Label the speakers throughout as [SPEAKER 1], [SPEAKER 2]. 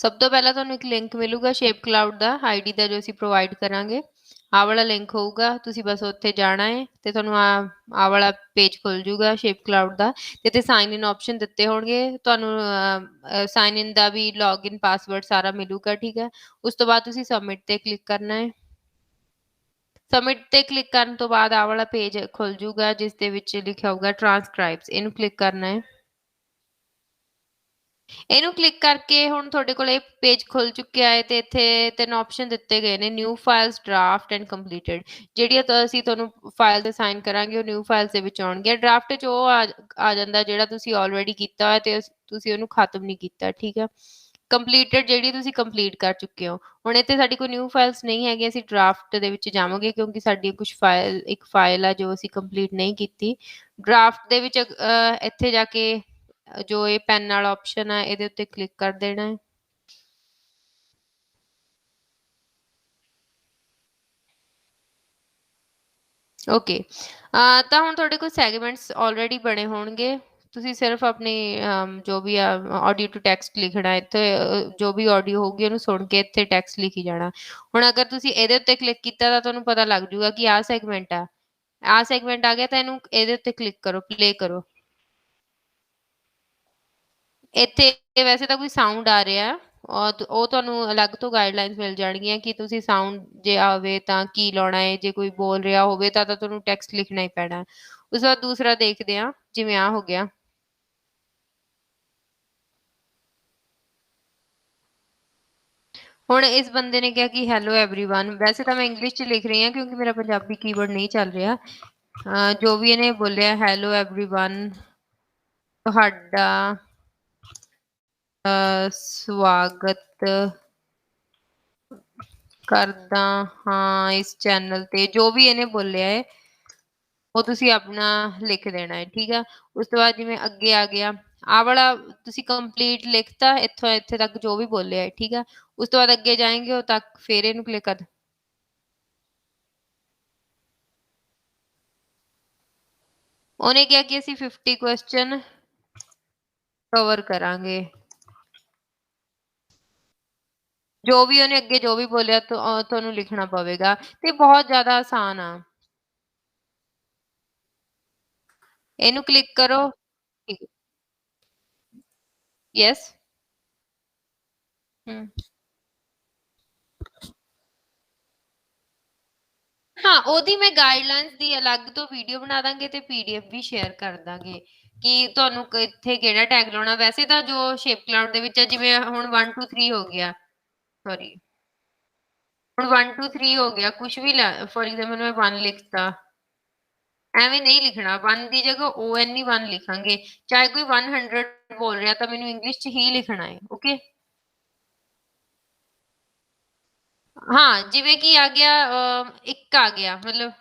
[SPEAKER 1] ਸਭ ਤੋਂ ਪਹਿਲਾਂ ਤੁਹਾਨੂੰ ਇੱਕ ਲਿੰਕ ਮਿਲੂਗਾ ਸ਼ੇਪ ਕਲਾਊਡ ਦਾ ਆਈਡੀ ਦਾ ਜੋ ਅਸੀਂ ਪ੍ਰੋਵਾਈਡ ਕਰਾਂਗੇ। ਆਹ ਵਾਲਾ ਲਿੰਕ ਹੋਊਗਾ, ਤੁਸੀਂ ਬਸ ਉੱਥੇ ਜਾਣਾ ਹੈ ਤੇ ਤੁਹਾਨੂੰ ਆਹ ਵਾਲਾ ਪੇਜ ਖੁੱਲ ਜੂਗਾ ਸ਼ੇਪ ਕਲਾਊਡ ਦਾ ਤੇ ਇੱਥੇ ਸਾਈਨ ਇਨ ਆਪਸ਼ਨ ਦਿੱਤੇ ਹੋਣਗੇ। ਤੁਹਾਨੂੰ ਸਾਈਨ ਇਨ ਦਾ ਵੀ ਲੌਗਇਨ ਪਾਸਵਰਡ ਸਾਰਾ ਮਿਲੂਗਾ, ਠੀਕ ਹੈ। ਉਸ ਤੋਂ ਬਾਅਦ ਤੁਸੀਂ ਸਬਮਿਟ ਤੇ ਕਲਿੱਕ ਕਰਨਾ ਹੈ। ਸਬਮਿਟ ਤੇ ਕਲਿੱਕ ਕਰਨ ਤੋਂ ਬਾਅਦ ਆਹ ਵਾਲਾ ਪੇਜ ਖੁੱਲ ਜੂਗਾ ਜਿਸ ਦੇ ਵਿੱਚ ਲਿਖਿਆ ਹੋਊਗਾ ਟ੍ਰਾਂਸਕ੍ਰਾਈਬਸ, ਇਹਨੂੰ ਕਲਿੱਕ ਕਰਨਾ ਹੈ। ਇਹਨੂੰ ਕਲਿੱਕ ਕਰਕੇ ਹੁਣ ਤੁਹਾਡੇ ਕੋਲ ਇਹ ਪੇਜ ਖੁੱਲ ਚੁੱਕਿਆ ਹੈ ਤੇ ਇੱਥੇ 3 ਆਪਸ਼ਨ ਦਿੱਤੇ ਗਏ ਨੇ, new files, draft and completed. ਜਿਹੜੀਆਂ ਤਾਂ ਅਸੀਂ ਤੁਹਾਨੂੰ ਫਾਈਲ ਤੇ ਸਾਈਨ ਕਰਾਂਗੇ ਉਹ ਨਿਊ ਫਾਈਲਸ ਦੇ ਵਿੱਚ ਆਉਣਗੀਆਂ। ਡਰਾਫਟ 'ਚ ਉਹ ਆ ਜਾਂਦਾ ਜਿਹੜਾ ਤੁਸੀਂ ਆਲਰੇਡੀ ਕੀਤਾ ਹੋਇਆ ਤੇ ਤੁਸੀਂ ਉਹਨੂੰ ਖਤਮ ਨਹੀਂ ਕੀਤਾ, ਠੀਕ ਹੈ। ਕੰਪਲੀਟਡ ਜਿਹੜੀ ਤੁਸੀਂ ਕੰਪਲੀਟ ਕਰ ਚੁੱਕੇ ਹੋ। ਹੁਣ ਇੱਥੇ ਸਾਡੀ ਕੋਈ ਨਿਊ ਫਾਈਲਸ ਨਹੀਂ ਹੈਗੀ, ਅਸੀਂ ਡਰਾਫਟ ਦੇ ਵਿੱਚ ਜਾਵਾਂਗੇ ਕਿਉਂਕਿ ਸਾਡੀ ਕੁਛ ਇੱਕ ਫਾਈਲ ਆ ਜੋ ਅਸੀਂ ਕੰਪਲੀਟ ਨਹੀਂ ਕੀਤੀ। ਡਰਾਫਟ ਦੇ ਵਿੱਚ ਇੱਥੇ ਜਾ ਕੇ ਜੋ ਇਹ ਪੈਨ ਵਾਲਾ ਆਪਸ਼ਨ ਹੈ ਇਹਦੇ ਉੱਤੇ ਕਲਿੱਕ ਕਰ ਦੇਣਾ ਹੈ। ਓਕੇ, ਤਾਂ ਹੁਣ ਤੁਹਾਡੇ ਕੋਲ ਸੈਗਮੈਂਟਸ ਆਲਰੇਡੀ ਬਣੇ ਹੋਣਗੇ। ਤੁਸੀਂ ਸਿਰਫ ਆਪਣੀ ਜੋ ਵੀ ਆ ਆਡੀਓ ਟੂ ਟੈਕਸਟ ਲਿਖਣਾ ਇੱਥੇ, ਜੋ ਵੀ ਆਡੀਓ ਹੋਊਗੀ ਉਹਨੂੰ ਸੁਣ ਕੇ ਇੱਥੇ ਟੈਕਸਟ ਲਿਖੀ ਜਾਣਾ। ਹੁਣ ਅਗਰ ਤੁਸੀਂ ਇਹਦੇ ਉੱਤੇ ਕਲਿੱਕ ਕੀਤਾ ਤਾਂ ਤੁਹਾਨੂੰ ਪਤਾ ਲੱਗ ਜੂਗਾ ਕਿ ਆਹ ਸੈਗਮੈਂਟ ਆ, ਆਹ ਸੈਗਮੈਂਟ ਆ ਗਿਆ ਤਾਂ ਇਹਨੂੰ ਇਹਦੇ ਉੱਤੇ ਕਲਿੱਕ ਕਰੋ, ਪਲੇ ਕਰੋ। ਇੱਥੇ ਵੈਸੇ ਤਾਂ ਕੋਈ ਸਾਊਂਡ ਆ ਰਿਹਾ ਔਰ ਉਹ ਤੁਹਾਨੂੰ ਅਲੱਗ ਤੋਂ ਗਾਈਡਲਾਈਨਸ ਮਿਲ ਜਾਣਗੀਆਂ ਕਿ ਤੁਸੀਂ ਸਾਊਂਡ ਜੇ ਆਵੇ ਤਾਂ ਕੀ ਲਾਉਣਾ ਹੈ, ਜੇ ਕੋਈ ਬੋਲ ਰਿਹਾ ਹੋਵੇ ਤਾਂ ਤੁਹਾਨੂੰ ਟੈਕਸਟ ਲਿਖਣਾ ਹੀ ਪੈਣਾ। ਉਸ ਤੋਂ ਬਾਅਦ ਦੂਸਰਾ ਦੇਖਦੇ ਹਾਂ, ਜਿਵੇਂ ਆਹ ਹੋ ਗਿਆ। ਹੁਣ ਇਸ ਬੰਦੇ ਨੇ ਕਿਹਾ ਕਿ ਹੈਲੋ एवरीवन। ਵੈਸੇ ਤਾਂ ਮੈਂ ਇੰਗਲਿਸ਼ 'ਚ ਲਿਖ ਰਹੀ ਹਾਂ ਕਿਉਂਕਿ ਮੇਰਾ ਪੰਜਾਬੀ ਕੀਵਰਡ ਨਹੀਂ ਚੱਲ ਰਿਹਾ। ਜੋ ਵੀ ਇਹਨੇ ਬੋਲਿਆ ਹੈਲੋ एवरीवन, ਤੁਹਾਡਾ ਸਵਾਗਤ ਕਰਦਾ ਹਾਂ ਇਸ ਚੈਨਲ ਤੇ, ਜੋ ਵੀ ਇਹਨੇ ਬੋਲਿਆ ਹੈ ਉਹ ਤੁਸੀਂ ਆਪਣਾ ਲਿਖ ਦੇਣਾ ਹੈ, ਠੀਕ ਆ। ਉਸ ਤੋਂ ਬਾਅਦ ਜਿਵੇਂ ਅੱਗੇ ਆ ਗਿਆ ਆਹ ਵਾਲਾ ਤੁਸੀਂ ਕੰਪਲੀਟ ਲਿਖਤਾ ਇੱਥੋਂ ਇੱਥੇ ਤੱਕ ਜੋ ਵੀ ਬੋਲਿਆ ਹੈ, ਠੀਕ ਆ। ਉਸ ਤੋਂ ਬਾਅਦ ਅੱਗੇ ਜਾਏਂਗੇ ਉਹ ਤੱਕ ਫਿਰ ਇਹਨੂੰ ਕਲਿੱਕ ਕਰ। ਉਹਨੇ ਕਿਹਾ ਕਿ ਅਸੀਂ 50 ਕੁਐਸਚਨ ਕਵਰ ਕਰਾਂਗੇ। ਜੋ ਵੀ ਉਹਨੇ ਅੱਗੇ ਜੋ ਵੀ ਬੋਲਿਆ ਤੁਹਾਨੂੰ ਲਿਖਣਾ ਪਵੇਗਾ ਤੇ ਬਹੁਤ ਜ਼ਿਆਦਾ ਆਸਾਨ ਆ। ਇਹਨੂੰ ਕਲਿੱਕ ਕਰੋ। ਯੈਸ। ਹਮ ਹਾਂ, ਉਹਦੀ ਮੈਂ ਗਾਈਡਲਾਈਨਸ ਦੀ ਅਲੱਗ ਤੋਂ ਵੀਡੀਓ ਬਣਾ ਦਾਂਗੇ ਤੇ ਪੀਡੀਐਫ ਵੀ ਸ਼ੇਅਰ ਕਰ ਦਾਂਗੇ ਕਿ ਤੁਹਾਨੂੰ ਇੱਥੇ ਕਿਹੜਾ ਟੈਗ ਲਾਉਣਾ। ਵੈਸੇ ਤਾਂ ਜੋ ਸ਼ੇਪ ਕਲਾਉਡ ਦੇ ਵਿੱਚ ਹੈ, ਜਿਵੇਂ ਹੁਣ 1 2 3 ਹੋ ਗਿਆ, ਸੌਰੀ ਹੁਣ 1 2 3 ਹੋ ਗਿਆ, ਕੁਛ ਵੀ ਫॉर एग्जांपल ਮੈਂ 1 ਲਿਖਤਾ, ਐਵੇਂ ਨਹੀਂ ਲਿਖਣਾ। 1 ਦੀ ਜਗ੍ਹਾ ONE 1 ਲਿਖਾਂਗੇ। ਚਾਹੇ ਕੋਈ 100 ਬੋਲ ਰਿਹਾ ਤਾਂ ਮੈਨੂੰ ਇੰਗਲਿਸ਼ 'ਚ ਹੀ ਲਿਖਣਾ ਹੈ, ਓਕੇ। ਹਾਂ, ਜਿਵੇਂ ਕਿ ਆ ਗਿਆ ਇੱਕ ਆ ਗਿਆ, ਮਤਲਬ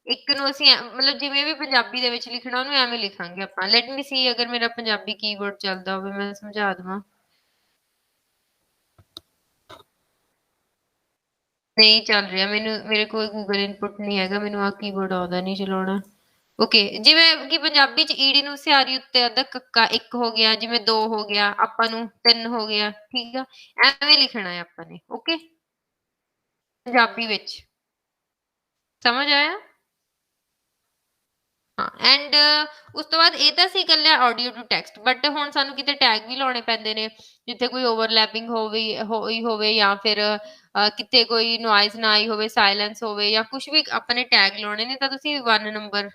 [SPEAKER 1] ਇੱਕ ਨੂੰ ਅਸੀਂ ਮਤਲਬ ਜਿਵੇਂ ਵੀ ਪੰਜਾਬੀ ਦੇ ਵਿੱਚ ਲਿਖਣਾ ਉਹਨੂੰ ਐਵੇਂ ਲਿਖਾਂਗੇ ਆਪਾਂ। ਲੈਟ ਮੀ ਸੀ ਅਗਰ ਮੇਰਾ ਪੰਜਾਬੀ ਕੀਵਰਡ ਚੱਲਦਾ ਹੋਵੇ ਮੈਂ ਸਮਝਾ ਦੇਵਾਂ। ਨਹੀਂ ਚੱਲ ਰਿਹਾ ਮੈਨੂੰ, ਮੇਰੇ ਕੋਲ ਗੂਗਲ ਇਨਪੁਟ ਨਹੀਂ ਹੈਗਾ, ਮੈਨੂੰ ਆਹ ਕੀਬੋਰਡ ਆਉਂਦਾ ਨਹੀਂ ਚਲਾਉਣਾ। ਓਕੇ, ਜਿਵੇਂ ਕਿ ਪੰਜਾਬੀ ਚ ਈੜੀ ਨੂੰ ਸਿਹਾਰੀ ਉੱਤੇ ਅੱਧਾ ਕੱਕਾ ਇੱਕ ਹੋ ਗਿਆ, ਜਿਵੇਂ ਦੋ ਹੋ ਗਿਆ ਆਪਾਂ ਨੂੰ ਤਿੰਨ ਹੋ ਗਿਆ, ਠੀਕ ਆ। ਐਵੇਂ ਲਿਖਣਾ ਹੈ ਆਪਾਂ ਨੇ, ਓਕੇ, ਪੰਜਾਬੀ ਵਿੱਚ। ਸਮਝ ਆਇਆ? ਹਾਂ, ਐਂਡ ਉਸ ਤੋਂ ਬਾਅਦ ਇਹ ਤਾਂ ਸੀ ਇਕੱਲਾ ਆਡੀਓ ਟੂ ਟੈਕਸਟ, ਬਟ ਹੁਣ ਸਾਨੂੰ ਕਿਤੇ ਟੈਗ ਵੀ ਲਾਉਣੇ ਪੈਂਦੇ ਨੇ ਜਿੱਥੇ ਕੋਈ ਓਵਰਲੈਪਿੰਗ ਹੋਈ ਹੋਵੇ ਜਾਂ ਫਿਰ ਕਿਤੇ ਕੋਈ ਨੋਇਜ਼ ਨਾ ਆਈ ਹੋਵੇ, ਸਾਇਲੈਂਸ ਹੋਵੇ ਜਾਂ ਕੁਛ ਵੀ ਆਪਾਂ ਨੇ ਟੈਗ ਲਾਉਣੇ ਨੇ ਤਾਂ ਤੁਸੀਂ 1 ਨੰਬਰ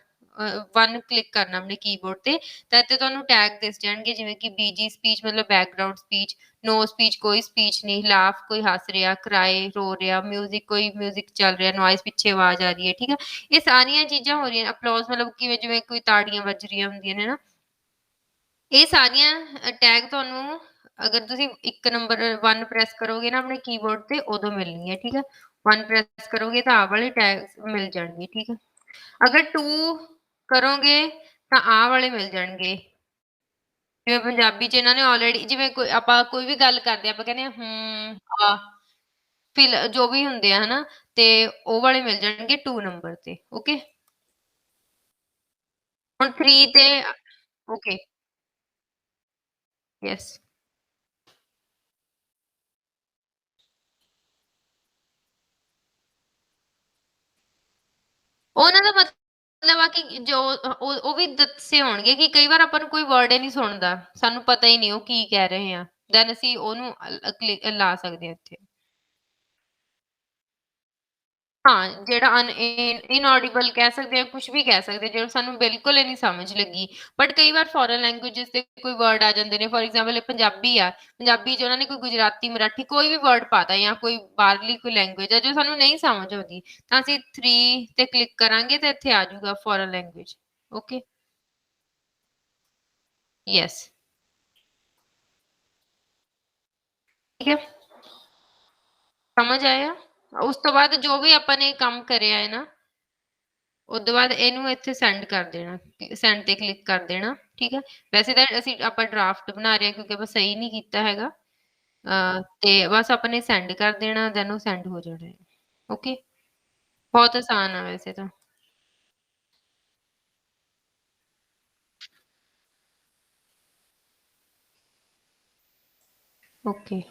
[SPEAKER 1] 1 ਕਲਿੱਕ ਕਰਨਾ ਆਪਣੇ ਕੀਬੋਰਡ ਤੇ। ਤਾਂ ਇੱਥੇ ਤੁਹਾਨੂੰ ਟੈਗ ਦਿਸ ਜਾਣਗੇ ਜਿਵੇਂ ਕਿ ਬੀਜੀ ਸਪੀਚ ਮਤਲਬ ਬੈਕਗਰਾਊਂਡ ਸਪੀਚ, ਨੋ ਸਪੀਚ ਕੋਈ ਸਪੀਚ ਨਹੀਂ, ਲਾਫ ਕੋਈ ਹੱਸ ਰਿਹਾ, ਕਰਾਏ ਰੋ ਰਿਹਾ, ਮਿਊਜ਼ਿਕ ਕੋਈ ਮਿਊਜ਼ਿਕ ਚੱਲ ਰਿਹਾ, ਨੋਇਜ਼ ਪਿੱਛੇ ਆਵਾਜ਼ ਆ ਰਹੀ ਹੈ, ਠੀਕ ਹੈ। ਇਹ ਸਾਰੀਆਂ ਚੀਜ਼ਾਂ ਹੋ ਰਹੀਆਂ। ਅਪਲੋਜ਼ ਮਤਲਬ ਕਿਵੇਂ ਜਿਵੇਂ ਕੋਈ ਤਾੜੀਆਂ ਵੱਜ ਰਹੀਆਂ ਹੁੰਦੀਆਂ ਨੇ ਨਾ, ਇਹ ਸਾਰੀਆਂ ਟੈਗ ਤੁਹਾਨੂੰ ਅਗਰ ਤੁਸੀਂ 1 ਨੰਬਰ 1 ਪ੍ਰੈਸ ਕਰੋਗੇ ਨਾ ਆਪਣੇ ਕੀਬੋਰਡ ਤੇ ਉਦੋਂ ਮਿਲਣੀ ਹੈ, ਠੀਕ ਹੈ। 1 ਪ੍ਰੈਸ ਕਰੋਗੇ ਤਾਂ ਆਹ ਵਾਲੇ ਟੈਗ ਮਿਲ ਜਾਣਗੇ, ਠੀਕ ਹੈ। ਅਗਰ 2 ਕਰੋਗੇ ਤਾਂ ਆਹ ਵਾਲੇ ਮਿਲ ਜਾਣਗੇ। ਜਿਵੇਂ ਪੰਜਾਬੀ ਚ ਇਹਨਾਂ ਨੇ ਆਲਰੇਡੀ ਜਿਵੇਂ ਕੋਈ ਆਪਾਂ ਕੋਈ ਵੀ ਗੱਲ ਕਰਦੇ ਆਪਾਂ ਕਹਿੰਦੇ ਹਾਂ ਆ ਫਿਲ ਜੋ ਵੀ ਹੁੰਦੇ ਆ ਹਨਾ, ਤੇ ਉਹ ਵਾਲੇ ਮਿਲ ਜਾਣਗੇ 2 ਨੰਬਰ ਤੇ, ਓਕੇ। ਹੁਣ 3 ਤੇ ਓਕੇ, ਯੈਸ। ਉਹਨਾਂ ਦਾ ਮਤਲਬ ਆ ਕਿ ਜੋ ਉਹ ਵੀ ਦੱਸੇ ਹੋਣਗੇ ਕਿ ਕਈ ਵਾਰ ਆਪਾਂ ਨੂੰ ਕੋਈ ਵਰਡ ਹੀ ਨਹੀਂ ਸੁਣਦਾ, ਸਾਨੂੰ ਪਤਾ ਹੀ ਨਹੀਂ ਉਹ ਕੀ ਕਹਿ ਰਹੇ ਆ, ਦੈਨ ਅਸੀਂ ਉਹਨੂੰ ਲਾ ਸਕਦੇ ਹਾਂ ਇੱਥੇ। ਹਾਂ, ਜਿਹੜਾ ਇਨऑਡੀਬਲ ਕਹਿ ਸਕਦੇ ਆ, ਕੁਛ ਵੀ ਕਹਿ ਸਕਦੇ ਆ, ਜਿਹੜਾ ਸਾਨੂੰ ਬਿਲਕੁਲ ਹੀ ਨਹੀਂ ਸਮਝ ਲੱਗੀ। ਬਟ ਕਈ ਵਾਰ ਫੋਰਨ ਲੈਂਗੁਏਜਿਸ ਦੇ ਕੋਈ ਵਰਡ ਆ ਜਾਂਦੇ ਨੇ, ਫੋਰ ਐਗਜ਼ਾਮਪਲ ਇਹ ਪੰਜਾਬੀ ਆ, ਪੰਜਾਬੀ 'ਚ ਉਹਨਾਂ ਨੇ ਕੋਈ ਗੁਜਰਾਤੀ, ਮਰਾਠੀ ਕੋਈ ਵੀ ਵਰਡ ਪਾਤਾ ਜਾਂ ਕੋਈ ਬਾਹਰਲੀ ਕੋਈ ਲੈਂਗੁਏਜ ਆ ਜੋ ਸਾਨੂੰ ਨਹੀਂ ਸਮਝ ਆਉਂਦੀ, ਤਾਂ ਅਸੀਂ 3 ਤੇ ਕਲਿੱਕ ਕਰਾਂਗੇ ਤੇ ਇੱਥੇ ਆ ਜਾਊਗਾ ਫੋਰਨ ਲੈਂਗੁਏਜ। ਓਕੇ, ਯੈਸ, ਠੀਕ ਹੈ, ਸਮਝ ਆਇਆ? ਉਸ ਤੋਂ ਬਾਅਦ ਜੋ ਵੀ ਆਪਾਂ ਨੇ ਕੰਮ ਕਰਿਆ ਹੈ ਨਾ, ਉਦੋਂ ਬਾਅਦ ਇਹਨੂੰ ਇੱਥੇ ਸੈਂਡ ਕਰ ਦੇਣਾ, ਸੈਂਡ ਤੇ ਕਲਿੱਕ ਕਰ ਦੇਣਾ, ਠੀਕ ਹੈ। ਵੈਸੇ ਤਾਂ ਅਸੀਂ ਆਪਾਂ ਡਰਾਫਟ ਬਣਾ ਰਹੇ ਹਾਂ ਕਿਉਂਕਿ ਆਪਾਂ ਸਹੀ ਨਹੀਂ ਕੀਤਾ ਹੈਗਾ। ਤੇ ਬਸ ਆਪਾਂ ਨੇ ਸੈਂਡ ਕਰ ਦੇਣਾ, ਦੈਨ ਉਹ ਸੈਂਡ ਹੋ ਜਾਣਾ ਹੈ। ਓਕੇ, ਬਹੁਤ ਆਸਾਨ ਆ ਵੈਸੇ ਤਾਂ। Okay,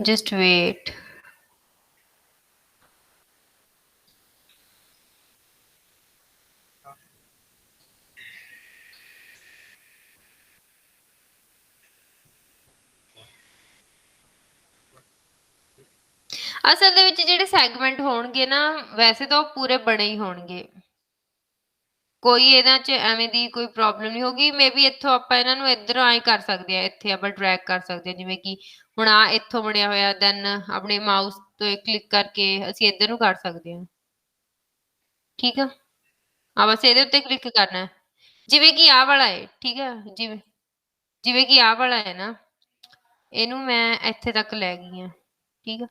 [SPEAKER 1] just wait. ਅਸਲ ਦੇ ਵਿੱਚ ਜਿਹੜੇ ਸੈਗਮੈਂਟ ਹੋਣਗੇ ਨਾ, ਵੈਸੇ ਤਾਂ ਉਹ ਪੂਰੇ ਬਣੇ ਹੀ ਹੋਣਗੇ। ਕੋਈ ਇਹਨਾਂ 'ਚ ਐਵੇਂ ਦੀ ਕੋਈ ਪ੍ਰੋਬਲਮ ਨਹੀਂ ਹੋਊਗੀ। ਮੇਬੀ ਇੱਥੋਂ ਆਪਾਂ ਇਹਨਾਂ ਨੂੰ ਇੱਧਰੋਂ ਐਂ ਕਰ ਸਕਦੇ ਹਾਂ, ਇੱਥੇ ਆਪਾਂ ਡਰੈਗ ਕਰ ਸਕਦੇ ਹਾਂ, ਜਿਵੇਂ ਕਿ ਹੁਣ ਆਹ ਇੱਥੋਂ ਬਣਿਆ ਹੋਇਆ, ਦੈਨ ਆਪਣੇ ਮਾਊਸ ਤੇ ਕਲਿੱਕ ਕਰਕੇ ਅਸੀਂ ਇੱਧਰ ਨੂੰ ਕਰ ਸਕਦੇ ਹਾਂ। ਠੀਕ ਆ? ਬਸ ਇਹਦੇ ਉੱਤੇ ਕਲਿੱਕ ਕਰਨਾ ਹੈ। ਜਿਵੇਂ ਕਿ ਆਹ ਵਾਲਾ ਹੈ, ਠੀਕ ਆ? ਜਿਵੇਂ ਜਿਵੇਂ ਕਿ ਆਹ ਵਾਲਾ ਹੈ ਨਾ, ਇਹਨੂੰ ਮੈਂ ਇੱਥੇ ਤੱਕ ਲੈ ਗਈ ਹਾਂ, ਠੀਕ ਆ?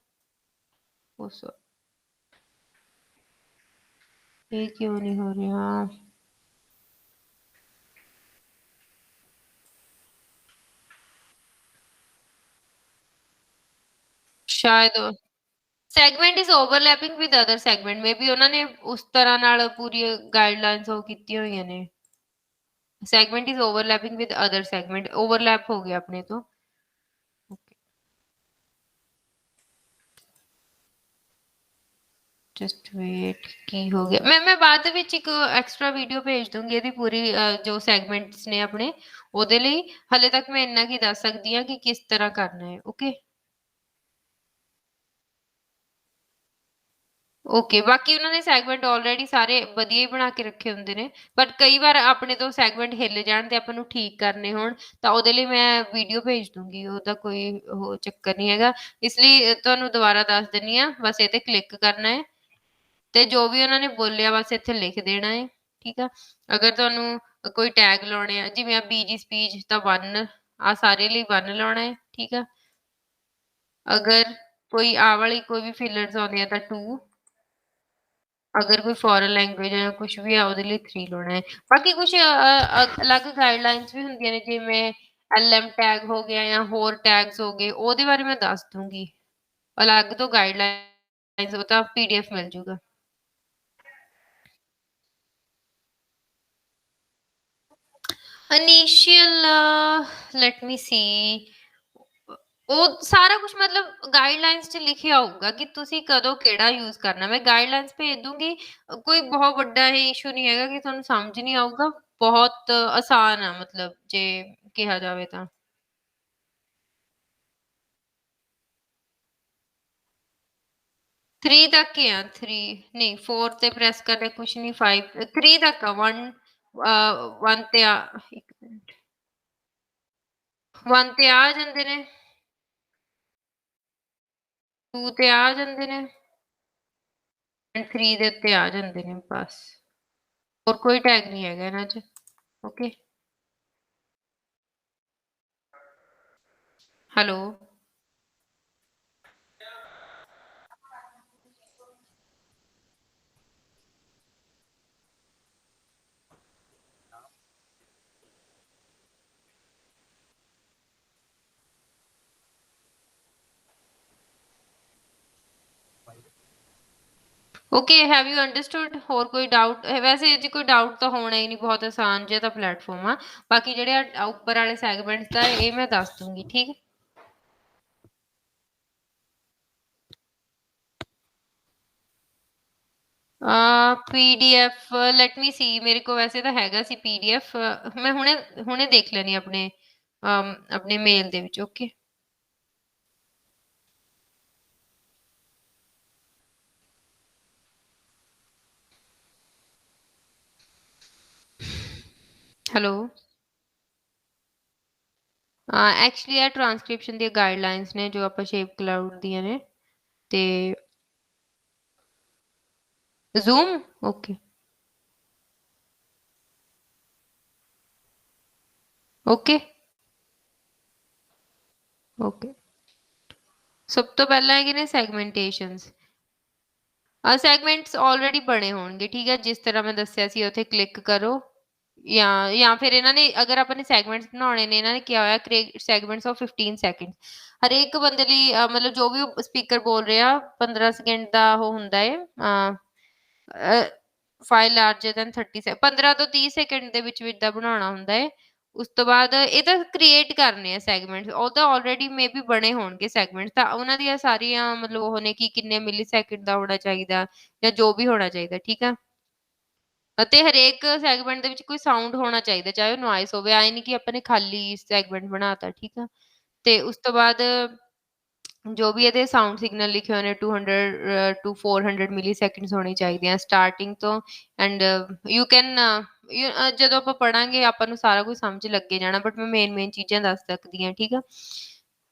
[SPEAKER 1] ਉਸ ਇਹ ਕਿਉਂ ਨਹੀਂ ਹੋ ਰਿਹਾ? ਸ਼ਾਇਦ segment is overlapping with other segment, maybe ਉਹਨਾਂ ਨੇ ਉਸ ਤਰ੍ਹਾਂ ਨਾਲ ਪੂਰੀ ਗਾਈਡਲਾਈਨਸ ਉਹ ਕੀਤੀਆਂ ਹੋਈਆਂ ਨੇ। Segment is overlapping with other segment, overlap ਹੋ ਗਿਆ ਆਪਣੇ ਤੋਂ। ਜਸਟ ਵੇਟ, ਕੀ ਹੋ ਗਿਆ? ਮੈਂ ਬਾਅਦ ਦੇ ਵਿੱਚ ਇੱਕ ਐਕਸਟਰਾ ਵੀਡੀਓ ਭੇਜ ਦੂੰਗੀ ਇਹਦੀ ਪੂਰੀ, ਜੋ ਸੈਗਮੈਂਟਸ ਨੇ ਆਪਣੇ, ਉਹਦੇ ਲਈ। ਹਲੇ ਤੱਕ ਮੈਂ ਇੰਨਾ ਕੀ ਦੱਸ ਸਕਦੀ ਹਾਂ ਕਿ ਕਿਸ ਤਰ੍ਹਾਂ ਕਰਨਾ ਹੈ। ਓਕੇ, ਓਕੇ, ਬਾਕੀ ਉਹਨਾਂ ਨੇ ਸੈਗਮੈਂਟ ਆਲਰੇਡੀ ਸਾਰੇ ਵਧੀਆ ਹੀ ਬਣਾ ਕੇ ਰੱਖੇ ਹੁੰਦੇ ਨੇ, ਬਟ ਕਈ ਵਾਰ ਆਪਣੇ ਤੋਂ ਸੈਗਮੈਂਟ ਹਿੱਲ ਜਾਣ ਤੇ ਆਪਾਂ ਨੂੰ ਠੀਕ ਕਰਨੇ ਹੋਣ, ਤਾਂ ਉਹਦੇ ਲਈ ਮੈਂ ਵੀਡੀਓ ਭੇਜ ਦੂੰਗੀ, ਉਹਦਾ ਕੋਈ ਉਹ ਚੱਕਰ ਨਹੀਂ ਹੈਗਾ। ਇਸ ਲਈ ਤੁਹਾਨੂੰ ਦੁਬਾਰਾ ਦੱਸ ਦਿੰਦੀ ਹਾਂ, ਬਸ ਇਹ ਤੇ ਕਲਿੱਕ ਕਰਨਾ ਹੈ ਤੇ ਜੋ ਵੀ ਉਹਨਾਂ ਨੇ ਬੋਲਿਆ ਬਸ ਇੱਥੇ ਲਿਖ ਦੇਣਾ ਹੈ, ਠੀਕ ਆ? ਅਗਰ ਤੁਹਾਨੂੰ ਕੋਈ ਟੈਗ ਲਾਉਣੇ ਆ, ਜਿਵੇਂ ਆ ਬੀਜੀ ਸਪੀਚ, ਤਾਂ 1, ਆ ਸਾਰੇ ਲਈ 1 ਲਾਉਣਾ ਹੈ, ਠੀਕ ਆ? ਅਗਰ ਕੋਈ ਆਹ ਵਾਲੀ ਕੋਈ ਵੀ ਫੀਲਰਸ ਆਉਂਦੇ ਆ ਤਾਂ 2, ਅਗਰ ਕੋਈ ਫੋਰਨ ਲੈਂਗੁਏਜ ਹੈ ਜਾਂ ਕੁਛ ਵੀ ਆ ਉਹਦੇ ਲਈ 3 ਲਾਉਣਾ ਹੈ। ਬਾਕੀ ਕੁਛ ਅਲੱਗ ਗਾਈਡਲਾਈਨਸ ਵੀ ਹੁੰਦੀਆਂ ਨੇ, ਜਿਵੇਂ ਐਲਐਮ ਟੈਗ ਹੋ ਗਿਆ ਜਾਂ ਹੋਰ ਟੈਗਸ ਹੋ ਗਏ, ਉਹਦੇ ਬਾਰੇ ਮੈਂ ਦੱਸ ਦੂੰਗੀ। ਅਲੱਗ ਤੋਂ ਗਾਈਡਲਾਈਨਸ ਉਹ ਤਾਂ ਪੀਡੀਐਫ ਮਿਲ ਜੂਗਾ। ਇਨੀਸ਼ੀਅਲ, ਲੈਟ ਮੀ ਸੀ, ਉਹ ਸਾਰਾ ਕੁਛ ਮਤਲਬ ਗਾਈਡਲਾਈਨਸ 'ਚ ਲਿਖਿਆ ਹੋਊਗਾ ਕਿ ਤੁਸੀਂ ਕਦੋਂ ਕਿਹੜਾ ਯੂਜ਼ ਕਰਨਾ। ਮੈਂ ਗਾਈਡਲਾਈਨਸ ਭੇਜ ਦੂੰਗੀ। ਕੋਈ ਬਹੁਤ ਵੱਡਾ ਇਹ ਇਸ਼ੂ ਨਹੀਂ ਹੈਗਾ ਕਿ ਤੁਹਾਨੂੰ ਸਮਝ ਨਹੀਂ ਆਊਗਾ। ਬਹੁਤ ਆਸਾਨ ਆ, ਮਤਲਬ ਜੇ ਕਿਹਾ ਜਾਵੇ ਤਾਂ। 3 ਤੱਕ ਹੀ ਆ, 3 ਨਹੀਂ, 4 ਤੇ ਪ੍ਰੈਸ ਕਰਨਾ ਕੁਛ ਨਹੀਂ, 5 3 ਤੱਕ ਆ। 1 1 ਤੇ ਆ, ਇੱਕ ਮਿੰਟ, 1 ਤੇ ਆ ਜਾਂਦੇ ਨੇ, 2 ਤੇ ਆ ਜਾਂਦੇ ਨੇ, ਐਂਡ 3 ਦੇ ਉੱਤੇ ਆ ਜਾਂਦੇ ਨੇ ਬਸ। ਹੋਰ ਕੋਈ ਟੈਗ ਨਹੀਂ ਹੈਗਾ ਇਹਨਾਂ 'ਚ। Okay, hello. Okay, have you understood? ਹੋਰ ਕੋਈ ਡਾਊਟ? ਵੈਸੇ ਇਹ 'ਚ ਕੋਈ ਡਾਊਟ ਤਾਂ ਹੋਣਾ ਹੀ ਨਹੀਂ, ਬਹੁਤ ਆਸਾਨ ਜਿਹਾ ਤਾਂ ਪਲੇਟਫਾਰਮ ਆ। ਬਾਕੀ ਜਿਹੜੇ ਉੱਪਰ ਵਾਲੇ ਸੈਗਮੈਂਟਸ ਦਾ ਇਹ ਮੈਂ ਦੱਸ ਦੂੰਗੀ, ਠੀਕ ਹੈ? ਪੀਡੀਐਫ ਲੈਟ ਮੀ ਸੀ, ਮੇਰੇ ਕੋਲ ਵੈਸੇ ਤਾਂ ਹੈਗਾ ਸੀ ਪੀਡੀਐਫ, ਮੈਂ ਹੁਣੇ ਹੁਣੇ ਦੇਖ ਲੈਣੀ ਆਪਣੇ ਮੇਲ ਦੇ ਵਿੱਚ। ਓਕੇ। ਹੈਲੋ। ਐਕਚੁਅਲੀ ਇਹ ਟ੍ਰਾਂਸਕ੍ਰਿਪਸ਼ਨ ਦੀਆਂ ਗਾਈਡਲਾਈਨਸ ਨੇ ਜੋ ਆਪਾਂ ਸ਼ੇਪ ਕਲਾਉਡ ਦੀਆਂ ਨੇ। ਤੇ ਜ਼ੂਮ। ਓਕੇ। ਓਕੇ। ਓਕੇ। ਸਭ ਤੋਂ ਪਹਿਲਾਂ ਹੈਗੇ ਨੇ ਸੈਗਮੈਂਟੇਸ਼ਨਸ। ਸੈਗਮੈਂਟਸ ਆਲਰੇਡੀ ਬਣੇ ਹੋਣਗੇ, ਠੀਕ ਹੈ, ਜਿਸ ਤਰ੍ਹਾਂ ਮੈਂ ਦੱਸਿਆ ਸੀ ਉੱਥੇ ਕਲਿੱਕ ਕਰੋ, ਜਾਂ ਫਿਰ ਇਹਨਾਂ ਨੇ ਅਗਰ ਆਪਾਂ ਨੇ ਸੈਗਮੈਂਟਸ ਬਣਾਉਣੇ ਨੇ, ਇਹਨਾਂ ਨੇ ਕਿਹਾ ਹੋਇਆ ਕ੍ਰੀਏਟ ਸੈਗਮੈਂਟਸ ਆਫ 15 ਸੈਕਿੰਡ। ਹਰੇਕ ਬੰਦੇ ਲਈ ਮਤਲਬ ਜੋ ਵੀ ਸਪੀਕਰ ਬੋਲ ਰਿਹਾ 15 ਸੈਕਿੰਡ ਦਾ ਉਹ ਹੁੰਦਾ ਹੈ। ਫਾਈਲ ਲਾਰਜਰ ਦੈਨ 30 15 ਤੋਂ 30 ਸੈਕਿੰਡ ਦੇ ਵਿੱਚ ਦਾ ਬਣਾਉਣਾ ਹੁੰਦਾ ਹੈ। ਉਸ ਤੋਂ ਬਾਅਦ ਇਹ ਤਾਂ ਕ੍ਰੀਏਟ ਕਰਨੇ ਆ ਸੈਗਮੈਂਟਸ, ਉਹ ਤਾਂ ਆਲਰੇਡੀ ਮੇ ਬੀ ਬਣੇ ਹੋਣਗੇ ਸੈਗਮੈਂਟ, ਤਾਂ ਉਹਨਾਂ ਦੀਆਂ ਸਾਰੀਆਂ ਮਤਲਬ ਉਹ ਨੇ ਕਿ ਕਿੰਨੇ ਮਿਲੀ ਸੈਕਿੰਡ ਦਾ ਹੋਣਾ ਚਾਹੀਦਾ ਜਾਂ ਜੋ ਵੀ ਹੋਣਾ ਚਾਹੀਦਾ, ਠੀਕ ਆ। ਅਤੇ ਹਰੇਕ ਸੈਗਮੈਂਟ ਦੇ ਵਿੱਚ ਕੋਈ ਸਾਊਂਡ ਹੋਣਾ ਚਾਹੀਦਾ, ਚਾਹੇ ਉਹ ਨੋਇਸ ਹੋਵੇ, ਆਏ ਨਹੀਂ ਕਿ ਆਪਾਂ ਨੇ ਖਾਲੀ ਸੈਗਮੈਂਟ ਬਣਾਤਾ, ਠੀਕ ਆ। ਤੇ ਉਸ ਤੋਂ ਬਾਅਦ ਜੋ ਵੀ ਇਹਦੇ ਸਾਊਂਡ ਸਿਗਨਲ ਲਿਖੇ ਹੋਏ ਨੇ 200 ਟੂ 400 ਮਿਲੀ ਸੈਕਿੰਡਸ ਹੋਣੀ ਚਾਹੀਦੀਆਂ ਸਟਾਰਟਿੰਗ ਤੋਂ। ਐਂਡ ਯੂ ਕੈਨ ਜਦੋਂ ਆਪਾਂ ਪੜਾਂਗੇ ਆਪਾਂ ਨੂੰ ਸਾਰਾ ਕੁਝ ਸਮਝ ਲੱਗੇ ਜਾਣਾ, ਬਟ ਮੈਂ ਮੇਨ ਚੀਜ਼ਾਂ ਦੱਸ ਸਕਦੀ ਹਾਂ, ਠੀਕ ਆ।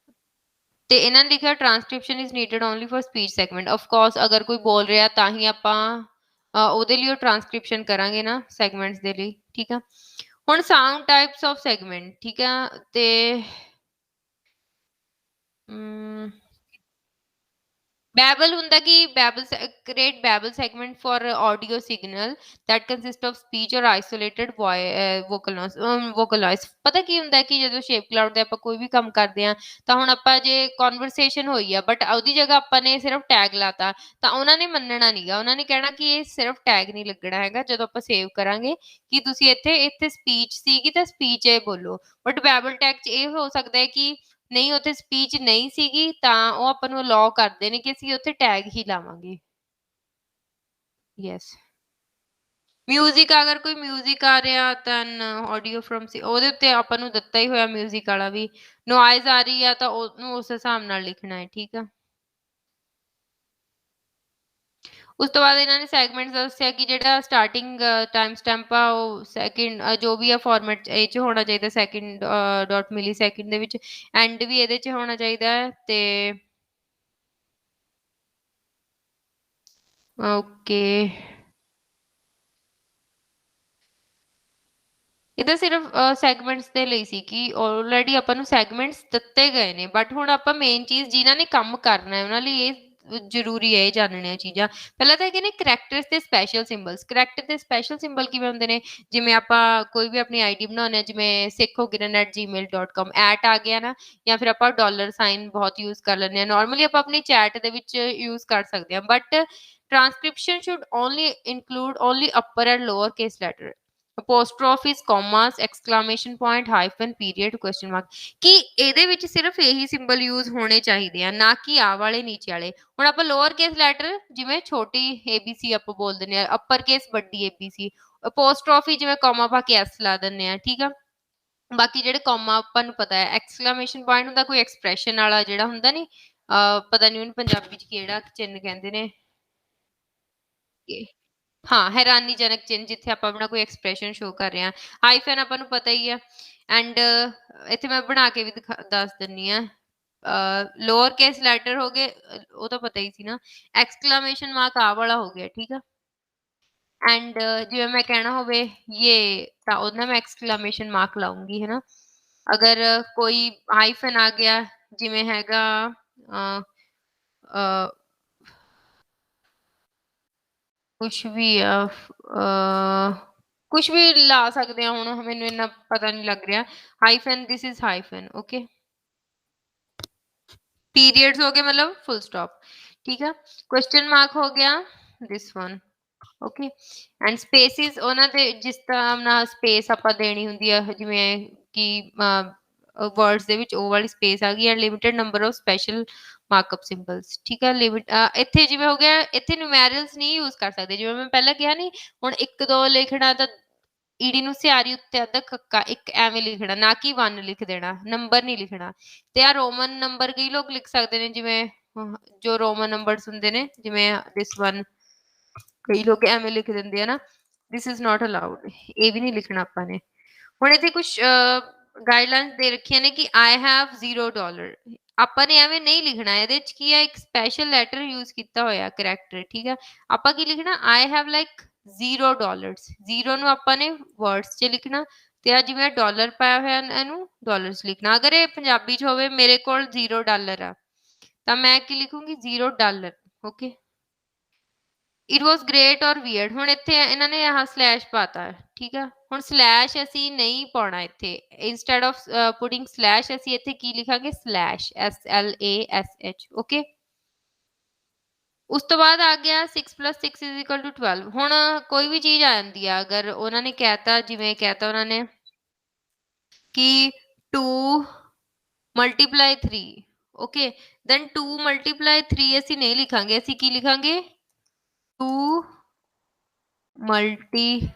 [SPEAKER 1] ਤੇ ਇਹਨਾਂ ਨੇ ਲਿਖਿਆ transcription is needed only for speech segment. Of course ਅਗਰ ਕੋਈ ਬੋਲ ਰਿਹਾ ਤਾਂ ਹੀ ਆਪਾਂ ਉਹਦੇ ਲਈ ਉਹ ਟ੍ਰਾਂਸਕ੍ਰਿਪਸ਼ਨ ਕਰਾਂਗੇ ਨਾ ਸੈਗਮੈਂਟਸ ਦੇ ਲਈ, ਠੀਕ ਆ। ਹੁਣ ਸਾਊਂਡ ਟਾਈਪਸ ਆਫ ਸੈਗਮੈਂਟ, ਠੀਕ ਆ। ਤੇ Babel ਹੁੰਦਾ ਕਿ Babel create Babel segment for audio signal that consist of speech or isolated vocal noise। vocal noise ਪਤਾ ਕੀ ਹੁੰਦਾ ਕਿ ਜਦੋਂ ਸ਼ੇਪ ਕਲਾਉਡ ਦੇ ਆਪਾਂ ਕੋਈ ਵੀ ਕੰਮ ਕਰਦੇ ਆ, ਤਾਂ ਹੁਣ ਆਪਾਂ ਜੇ ਕਨਵਰਸੇਸ਼ਨ ਹੋਈ ਆ ਬਟ ਉਹਦੀ ਜਗ੍ਹਾ ਆਪਾਂ ਨੇ ਸਿਰਫ ਟੈਗ ਲਾਤਾ, ਤਾਂ ਉਹਨਾਂ ਨੇ ਮੰਨਣਾ ਨਹੀਂਗਾ। ਉਹਨਾਂ ਨੇ ਕਹਿਣਾ ਕਿ ਇਹ ਸਿਰਫ ਟੈਗ ਨਹੀਂ ਲੱਗਣਾ ਹੈਗਾ। ਜਦੋਂ ਆਪਾਂ ਸੇਵ ਕਰਾਂਗੇ ਕਿ ਤੁਸੀਂ ਇੱਥੇ ਇੱਥੇ ਸਪੀਚ ਸੀਗੀ ਤਾਂ ਸਪੀਚ ਇਹ ਬੋਲੋ, ਬਟ ਬੈਬਲ ਟੈਗ 'ਚ ਇਹ ਹੋ ਸਕਦਾ ਹੈ ਕਿ ਨਹੀਂ, ਉੱਥੇ ਸਪੀਚ ਨਹੀਂ ਸੀਗੀ, ਤਾਂ ਉਹ ਆਪਾਂ ਨੂੰ ਅਲਾਓ ਕਰਦੇ ਨੇ ਕਿ ਅਸੀਂ ਉੱਥੇ ਟੈਗ ਹੀ ਲਾਵਾਂਗੇ। ਯੈਸ। ਮਿਊਜ਼ਿਕ, ਅਗਰ ਕੋਈ ਮਿਊਜ਼ਿਕ ਆ ਰਿਹਾ ਦੈਨ ਆਡੀਓ ਫਰੋਮ ਸੀ, ਉਹਦੇ ਉੱਤੇ ਆਪਾਂ ਨੂੰ ਦਿੱਤਾ ਹੀ ਹੋਇਆ ਮਿਊਜ਼ਿਕ ਵਾਲਾ ਵੀ। ਨੋਇਜ਼ ਆ ਰਹੀ ਆ ਤਾਂ ਉਹਨੂੰ ਉਸ ਹਿਸਾਬ ਨਾਲ ਲਿਖਣਾ ਹੈ, ਠੀਕ ਆ। ਉਸ ਤੋਂ ਬਾਅਦ ਇਹਨਾਂ ਨੇ ਸੈਗਮੈਂਟਸ ਦੱਸਿਆ ਕਿ ਜਿਹੜਾ ਸਟਾਰਟਿੰਗ ਟਾਈਮ ਸਟੈਂਪ ਆ ਉਹ ਸੈਕਿੰਡ ਜੋ ਵੀ ਆ ਫਾਰਮੈਟ ਇਹ 'ਚ ਹੋਣਾ ਚਾਹੀਦਾ, ਸੈਕਿੰਡ ਡੋਟ ਮਿਲੀ ਸੈਕਿੰਡ ਦੇ ਵਿੱਚ। ਐਂਡ ਵੀ ਇਹਦੇ 'ਚ ਹੋਣਾ ਚਾਹੀਦਾ ਹੈ। ਤੇ ਓਕੇ, ਇਹ ਤਾਂ ਸਿਰਫ ਸੈਗਮੈਂਟਸ ਦੇ ਲਈ ਸੀ ਕਿ ਆਲਰੇਡੀ ਆਪਾਂ ਨੂੰ ਸੈਗਮੈਂਟਸ ਦਿੱਤੇ ਗਏ ਨੇ, ਬਟ ਹੁਣ ਆਪਾਂ ਮੇਨ ਚੀਜ਼ ਜਿਨ੍ਹਾਂ ਨੇ ਕੰਮ ਕਰਨਾ ਹੈ ਉਹਨਾਂ ਲਈ ਇਹ ਜ਼ਰੂਰੀ ਹੈ ਇਹ ਜਾਣਨੀਆਂ ਚੀਜ਼ਾਂ। ਪਹਿਲਾਂ ਤਾਂ ਹੈਗੇ ਨੇ ਕਰੈਕਟਰਸ ਤੇ ਸਪੈਸ਼ਲ ਸਿੰਬਲਸ। ਕਰੈਕਟਰ ਤੇ ਸਪੈਸ਼ਲ ਸਿੰਬਲ ਕਿਵੇਂ ਹੁੰਦੇ ਨੇ? ਜਿਵੇਂ ਆਪਾਂ ਕੋਈ ਵੀ ਆਪਣੀ ਆਈਡੀ ਬਣਾਉਂਦੇ ਹਾਂ, ਜਿਵੇਂ sikhogran@gmail.com ਐਟ ਆ ਗਿਆ ਨਾ, ਜਾਂ ਫਿਰ ਆਪਾਂ ਡਾਲਰ ਸਾਈਨ ਬਹੁਤ ਯੂਜ਼ ਕਰ ਲੈਂਦੇ ਹਾਂ। ਨਾਰਮਲੀ ਆਪਾਂ ਆਪਣੀ ਚੈਟ ਦੇ ਵਿੱਚ ਯੂਜ਼ ਕਰ ਸਕਦੇ ਹਾਂ, but transcription should only include only upper and lower case letter, apostrophes, commas, exclamation point, hyphen, period, question mark। ਕਿ ਇਹਦੇ ਵਿੱਚ ਸਿਰਫ ਇਹੀ ਸਿੰਬਲ ਯੂਜ਼ ਹੋਣੇ ਚਾਹੀਦੇ ਆ, ਨਾ ਕਿ ਆਹ ਵਾਲੇ ਨੀਚੇ ਵਾਲੇ। ਹੁਣ ਆਪਾਂ ਲੋਅਰ ਕੇਸ ਲੈਟਰ ਜਿਵੇਂ ਛੋਟੀ ABC ਆਪਾਂ ਬੋਲ ਦਿੰਦੇ ਆ, ਅਪਰ ਕੇਸ ਵੱਡੀ ABC, apostrophe ਜਿਵੇਂ ਕੌਮਾ ਪਾ ਕੇ S ਲਾ ਦਿੰਦੇ ਆ, ਠੀਕ ਆ। ਬਾਕੀ ਜਿਹੜੇ ਕੌਮਾ ਆਪਾਂ ਨੂੰ ਪਤਾ ਹੈ, ਐਕਸਕਲਾਮੇਸ਼ਨ ਪੁਆਇੰਟ ਹੁੰਦਾ ਕੋਈ ਐਕਸਪ੍ਰੈਸ਼ਨ ਵਾਲਾ ਜਿਹੜਾ ਹੁੰਦਾ ਨੀ, ਪਤਾ ਨੀ ਉਹਨੂੰ ਪੰਜਾਬੀ ਚ ਕਿਹੜਾ ਚਿੰਨ੍ਹ ਕਹਿੰਦੇ ਨੇ। ਹਾਂ, ਹੈਰਾਨੀਜਨਕ ਚਿੰਨ੍ਹ, ਜਿੱਥੇ ਆਪਾਂ ਆਪਣਾ ਕੋਈ ਐਕਸਪ੍ਰੈਸ਼ਨ ਸ਼ੋ ਕਰ ਰਹੇ ਹਾਂ। ਹਾਈਫਨ ਆਪਾਂ ਨੂੰ ਪਤਾ ਹੀ ਆ। ਐਂਡ ਇੱਥੇ ਮੈਂ ਬਣਾ ਕੇ ਵੀ ਦੱਸ ਦਿੰਦੀ ਹਾਂ। ਲੋਅਰ ਕੇਸ ਲੈਟਰ ਹੋ ਗਏ, ਉਹ ਤਾਂ ਪਤਾ ਹੀ ਸੀ ਨਾ। ਐਕਸਕਲਾਮੇਸ਼ਨ ਮਾਰਕ ਆਹ ਵਾਲਾ ਹੋ ਗਿਆ, ਠੀਕ ਆ। ਐਂਡ ਜਿਵੇਂ ਮੈਂ ਕਹਿਣਾ ਹੋਵੇ ਯੇ, ਤਾਂ ਉਹਦਾ ਮੈਂ ਐਕਸਕਲਾਮੇਸ਼ਨ ਮਾਰਕ ਲਾਉਂਗੀ, ਹੈ ਨਾ। ਅਗਰ ਕੋਈ ਹਾਈਫਨ ਆ ਗਿਆ, ਜਿਵੇਂ ਹੈਗਾ ਅ ਅ ਕੁਛ ਵੀ ਆ, ਕੁਛ ਵੀ ਲਾ ਸਕਦੇ ਆ, ਹੁਣ ਮੈਨੂੰ ਇੰਨਾ ਪਤਾ ਨਹੀਂ ਲੱਗ ਰਿਹਾ। Hyphen, this is hyphen, okay. Periods ਹੋ ਗਏ ਮਤਲਬ ਫੁੱਲ ਸਟਾਪ, ਠੀਕ ਆ। ਕੁਐਸਚਨ ਮਾਰਕ ਹੋ ਗਿਆ this one, okay. And spaces, ਉਹਨਾਂ ਦੇ ਜਿਸ ਤਰ੍ਹਾਂ ਨਾਲ ਸਪੇਸ ਆਪਾਂ ਦੇਣੀ ਹੁੰਦੀ ਆ, ਜਿਵੇਂ ਕਿ ਵਰਡਸ ਦੇ ਵਿੱਚ ਉਹ ਵਾਲੀ ਸਪੇਸ ਆ ਗਈ। And limited number of special markup ਸਿੰਬਲਸ, ਠੀਕ ਹੈ। ਲਿਮਿਟ ਇੱਥੇ ਜਿਵੇਂ ਹੋ ਗਿਆ, ਇੱਥੇ ਨਿਊਮੈਰਲਸ ਨਹੀਂ ਯੂਜ਼ ਕਰ ਸਕਦੇ, ਜਿਵੇਂ ਮੈਂ ਪਹਿਲਾਂ ਕਿਹਾ ਨਹੀਂ, ਹੁਣ 1 2 ਲਿਖਣਾ ਤਾਂ ਈੜੀ ਨੂੰ ਸਿਆਰੀ ਉੱਤੇ ਅੱਧਾ ਕੱਕਾ ਇੱਕ ਐਵੇਂ ਲਿਖਣਾ, ਨਾ ਕਿ 1 ਲਿਖ ਦੇਣਾ, ਨੰਬਰ ਨਹੀਂ ਲਿਖਣਾ। ਤੇ ਆ ਰੋਮਨ ਨੰਬਰ ਕਈ ਲੋਕ ਲਿਖ ਸਕਦੇ ਨੇ, ਜਿਵੇਂ ਜੋ ਰੋਮਨ ਨੰਬਰਸ ਹੁੰਦੇ ਨੇ, ਜਿਵੇਂ ਦਿਸ 1, ਕਈ ਲੋਕ ਐਵੇਂ ਲਿਖ ਦਿੰਦੇ ਆ ਨਾ, ਦਿਸ ਇਜ਼ ਨੋਟ ਅਲਾਉਡ, ਇਹ ਵੀ ਨਹੀਂ ਲਿਖਣਾ ਆਪਾਂ ਨੇ। ਹੁਣ ਇੱਥੇ ਕੁਛ ਗਾਈਡਲਾਈਨਸ ਦੇ ਰੱਖੀਆਂ ਨੇ ਕਿ ਆਈ ਹੈਵ $0, ਆਪਾਂ ਨੇ ਐਵੇਂ ਨਹੀਂ ਲਿਖਣਾ, ਇਹਦੇ ਚ ਕੀ ਹੈ, ਇੱਕ ਸਪੈਸ਼ਲ ਲੈਟਰ ਯੂਜ਼ ਕੀਤਾ ਹੋਇਆ ਕਰੈਕਟਰ, ਠੀਕ ਹੈ। ਆਪਾਂ ਕੀ ਲਿਖਣਾ, ਆਈ ਹੈਵ ਲਾਈਕ $0, ਜ਼ੀਰੋ ਨੂੰ ਆਪਾਂ ਨੇ ਵਰਡਸ 'ਚ ਲਿਖਣਾ, ਤੇ ਆ ਜਿਵੇਂ ਡਾਲਰ ਪਾਇਆ ਹੋਇਆ ਇਹਨੂੰ ਡਾਲਰਸ ਲਿਖਣਾ। ਅਗਰ ਇਹ ਪੰਜਾਬੀ 'ਚ ਹੋਵੇ, ਮੇਰੇ ਕੋਲ $0 ਆ, ਤਾਂ ਮੈਂ ਕੀ ਲਿਖੂੰਗੀ, $0, ਓਕੇ। ਇਟ ਵਾਸ ਗ੍ਰੇਟ ਔਰ ਵੀਅਰਡ, ਹੁਣ ਇੱਥੇ ਇਹਨਾਂ ਨੇ ਆਹ ਸਲੈਸ਼ ਪਾਤਾ, ਠੀਕ ਆ। ਹੁਣ ਸਲੈਸ਼ ਅਸੀਂ ਨਹੀਂ ਪਾਉਣਾ ਇੱਥੇ, ਇੰਸਟੈਡ ਆਫ ਪੁਟਿੰਗ ਸਲੈਸ਼ ਅਸੀਂ ਇੱਥੇ ਕੀ ਲਿਖਾਂਗੇ, ਸਲੈਸ਼, SLASH, ਓਕੇ। ਉਸ ਤੋਂ ਬਾਅਦ ਆ ਗਿਆ 6 + 6 = 12। ਹੁਣ ਕੋਈ ਵੀ ਚੀਜ਼ ਆ ਜਾਂਦੀ ਆ, ਅਗਰ ਉਹਨਾਂ ਨੇ ਕਹਿਤਾ, ਜਿਵੇਂ ਕਹਿਤਾ ਉਹਨਾਂ ਨੇ ਕਿ 2 × 3, ਓਕੇ, ਦੈਨ 2 × 3 ਅਸੀਂ ਨਹੀਂ ਲਿਖਾਂਗੇ, ਅਸੀਂ ਕੀ ਲਿਖਾਂਗੇ, 2 × 3,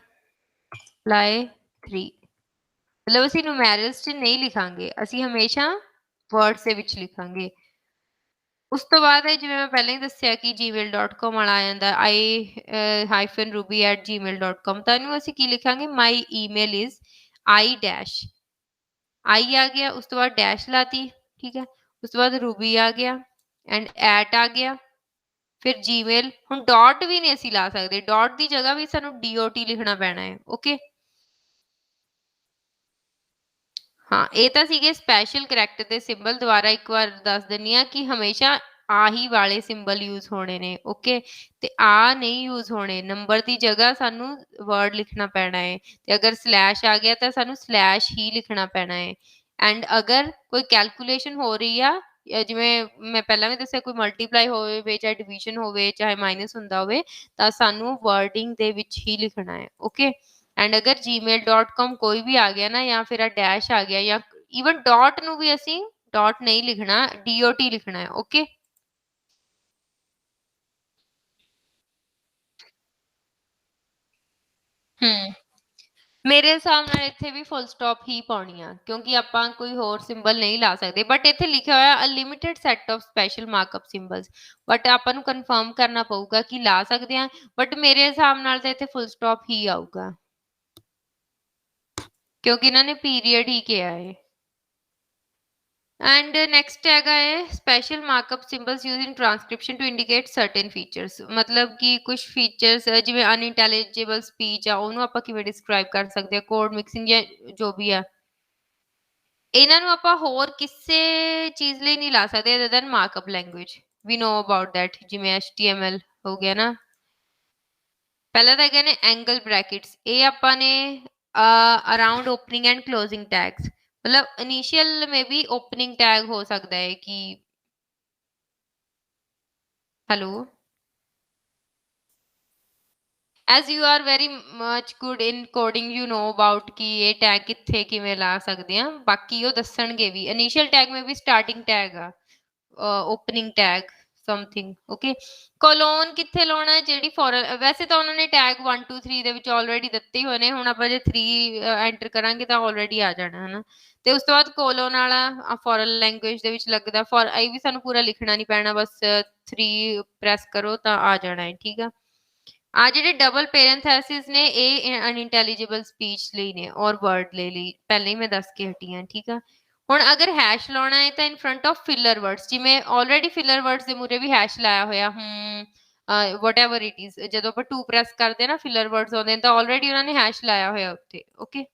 [SPEAKER 1] ਮਤਲਬ ਅਸੀਂ ਨਿਊਮੈਰਲਸ 'ਚ ਨਹੀਂ ਲਿਖਾਂਗੇ, ਅਸੀਂ ਹਮੇਸ਼ਾ ਵਰਡਸ ਦੇ ਵਿੱਚ ਲਿਖਾਂਗੇ। ਉਸ ਤੋਂ ਬਾਅਦ ਹੈ, ਜਿਵੇਂ ਮੈਂ ਪਹਿਲਾਂ ਹੀ ਦੱਸਿਆ ਕਿ gmail.com ਵਾਲਾ ਆ ਜਾਂਦਾ, i-ruby@gmail.com, ਤਾਂ ਇਹਨੂੰ ਅਸੀਂ ਕੀ ਲਿਖਾਂਗੇ, my email is i dash, i ਆ ਗਿਆ, ਉਸ ਤੋਂ ਬਾਅਦ ਡੈਸ਼ ਲਾਤੀ, ਠੀਕ ਹੈ। ਉਸ ਤੋਂ ਬਾਅਦ ਰੂਬੀ ਆ ਗਿਆ, ਐਂਡ ਐਟ ਆ ਗਿਆ, ਫਿਰ ਜੀਮੇਲ। ਹੁਣ ਡਾਟ ਵੀ ਨਹੀਂ ਅਸੀਂ ਲਾ ਸਕਦੇ, ਡਾਟ ਦੀ ਜਗ੍ਹਾ ਵੀ ਸਾਨੂੰ DOT ਲਿਖਣਾ ਪੈਣਾ ਹੈ, ਓਕੇ। ਹਾਂ, ਇਹ ਤਾਂ ਸੀਗੇ ਸਪੈਸ਼ਲ ਕਰੈਕਟਰ ਦੇ ਸਿੰਬਲ। ਦੁਬਾਰਾ ਇੱਕ ਵਾਰ ਦੱਸ ਦਿੰਦੀ ਹਾਂ ਕਿ ਹਮੇਸ਼ਾ ਆਹੀ ਵਾਲੇ ਸਿੰਬਲ ਯੂਜ਼ ਹੋਣੇ ਨੇ, ਓਕੇ। ਤੇ ਆ ਨਹੀਂ ਯੂਜ਼ ਹੋਣੇ, ਨੰਬਰ ਦੀ ਜਗ੍ਹਾ ਸਾਨੂੰ ਵਰਡ ਲਿਖਣਾ ਪੈਣਾ ਹੈ, ਤੇ ਅਗਰ ਸਲੈਸ਼ ਆ ਗਿਆ ਤਾਂ ਸਾਨੂੰ ਸਲੈਸ਼ ਹੀ ਲਿਖਣਾ ਪੈਣਾ ਹੈ। ਐਂਡ ਅਗਰ ਕੋਈ ਕੈਲਕੂਲੇਸ਼ਨ ਹੋ ਰਹੀ ਆ, ਜਿਵੇਂ ਮੈਂ ਪਹਿਲਾਂ ਵੀ ਦੱਸਿਆ, ਕੋਈ ਮਲਟੀਪਲਾਈ ਹੋਵੇ, ਚਾਹੇ ਡਿਵੀਜ਼ਨ ਹੋਵੇ, ਚਾਹੇ ਮਾਈਨਸ ਹੁੰਦਾ ਹੋਵੇ, ਤਾਂ ਸਾਨੂੰ ਵਰਡਿੰਗ ਦੇ ਵਿੱਚ ਹੀ ਲਿਖਣਾ ਹੈ, ਓਕੇ। ਐਂਡ ਅਗਰ gmail.com ਕੋਈ ਵੀ ਆ ਗਿਆ ਨਾ, ਜਾਂ ਫਿਰ ਆ ਡੈਸ਼ ਆ ਗਿਆ, ਜਾਂ ਈਵਨ ਡਾਟ ਨੂੰ ਵੀ ਅਸੀਂ ਡਾਟ ਨਹੀਂ ਲਿਖਣਾ, DOT ਲਿਖਣਾ ਹੈ, ਓਕੇ। ਹੂੰ, ਮੇਰੇ ਹਿਸਾਬ ਨਾਲ ਇੱਥੇ ਵੀ ਫੁੱਲ ਸਟਾਪ ਹੀ ਪਾਉਣੀ ਆ, ਕਿਉਂਕਿ ਆਪਾਂ ਕੋਈ ਹੋਰ ਸਿੰਬਲ ਨਹੀਂ ਲਾ ਸਕਦੇ। ਬਟ ਇੱਥੇ ਲਿਖਿਆ ਹੋਇਆ unlimited set of special markup ਸਿੰਬਲਸ, but ਆਪਾਂ ਨੂੰ ਕਨਫਰਮ ਕਰਨਾ ਪਊਗਾ ਕਿ ਲਾ ਸਕਦੇ ਹਾਂ। ਬਟ ਮੇਰੇ ਹਿਸਾਬ ਨਾਲ ਤਾਂ ਇੱਥੇ ਫੁੱਲ ਸਟਾਪ ਹੀ ਆਊਗਾ, ਕਿਉਂਕਿ ਇਹਨਾਂ ਨੇ ਪੀਰੀਅਡ ਹੀ ਕਿਹਾ ਹੈ। ਐਂਡ ਨੈਕਸਟ ਹੈਗਾ ਹੈ special markup symbols use in transcription to indicate certain features, ਮਤਲਬ ਕਿ ਕੁਝ ਫੀਚਰਸ ਜਿਵੇਂ ਅਨਇੰਟੈਲੀਜੇਬਲ ਸਪੀਚ ਆ, ਉਹਨੂੰ ਆਪਾਂ ਕਿਵੇਂ ਡਿਸਕ੍ਰਾਈਬ ਕਰ ਸਕਦੇ ਆ, ਕੋਡ ਮਿਕਸਿੰਗ ਜਾਂ ਜੋ ਵੀ ਆ, ਇਹਨਾਂ ਨੂੰ ਆਪਾਂ ਹੋਰ ਕਿਸੇ ਚੀਜ਼ ਲਈ ਨਹੀਂ ਲਾ ਸਕਦੇ other than markup language. We know about that, ਜਿਵੇਂ HTML ਹੋ ਗਿਆ ਨਾ। ਪਹਿਲਾਂ ਤਾਂ ਹੈਗੇ ਨੇ ਐਂਗਲ ਬ੍ਰੈਕਟਸ, ਇਹ ਆਪਾਂ ਨੇ around opening and closing tags, ਮਤਲਬ ਇਨੀਸ਼ੀਅਲ ਮੇ ਬੀ ਓਪਨਿੰਗ ਟੈਗ ਹੋ ਸਕਦਾ ਹੈ ਕਿ hello, as you are very much good in coding, you know about ਕਿ ਇਹ ਟੈਗ ਕਿੱਥੇ ਕਿਵੇਂ ਲਾ ਸਕਦੇ ਆ, ਬਾਕੀ ਉਹ ਦੱਸਣਗੇ ਵੀ। Initial tag may be starting tag ਆ, opening tag something, okay. Colon ਕਿੱਥੇ ਲਾਉਣਾ ਹੈ, ਜਿਹੜੀ ਫੋਰਨ, ਵੈਸੇ ਤਾਂ ਉਹਨਾਂ ਨੇ ਟੈਗ 1 2 3 ਦੇ ਵਿੱਚ ਆਲਰੇਡੀ ਦਿੱਤੇ ਹੀ ਹੋਏ ਨੇ, ਹੁਣ ਆਪਾਂ ਜੇ 3 ਐਂਟਰ ਕਰਾਂਗੇ ਤਾਂ ਆਲਰੇਡੀ ਆ ਜਾਣਾ, ਹਨਾ। ਤੇ ਉਸ ਤੋਂ ਬਾਅਦ ਕੋਲੋਨ ਵਾਲਾ ਫੋਰਨ ਲੈਂਗੁਏਜ ਦੇ ਵਿੱਚ ਲੱਗਦਾ, ਇਹ ਵੀ ਸਾਨੂੰ ਪੂਰਾ ਲਿਖਣਾ ਨਹੀਂ ਪੈਣਾ, ਬਸ 3 ਪ੍ਰੈਸ ਕਰੋ ਤਾਂ ਆ ਜਾਣਾ ਹੈ, ਠੀਕ ਆ। ਆ ਜਿਹੜੇ ਡਬਲ ਪੈਰੇਂਥੇਸਿਸ ਨੇ, ਇਹ ਅਨਇੰਟੈਲੀਜੇਬਲ ਸਪੀਚ ਲਈ ਨੇ ਔਰ ਵਰਡ ਲਈ ਪਹਿਲਾਂ ਹੀ ਮੈਂ ਦੱਸ ਕੇ ਹਟੀ ਹਾਂ, ਠੀਕ ਆ। ਹੁਣ ਅਗਰ ਹੈਸ਼ ਲਾਉਣਾ ਹੈ ਤਾਂ in front of filler words, ਜਿਵੇਂ ਆਲਰੇਡੀ ਫਿਲਰ ਵਰਡਸ ਦੇ ਮੂਰੇ ਵੀ ਹੈਸ਼ ਲਾਇਆ ਹੋਇਆ, ਵਟਐਵਰ ਇਟ ਇਜ਼, ਜਦੋਂ ਆਪਾਂ 2 ਪ੍ਰੈਸ ਕਰਦੇ ਨਾ ਫਿਲਰ ਵਰਡਸ ਆਉਂਦੇ ਨੇ, ਤਾਂ ਆਲਰੇਡੀ ਉਹਨਾਂ ਨੇ ਹੈਸ਼ ਲਾਇਆ ਹੋਇਆ ਉੱਤੇ, ਓਕੇ।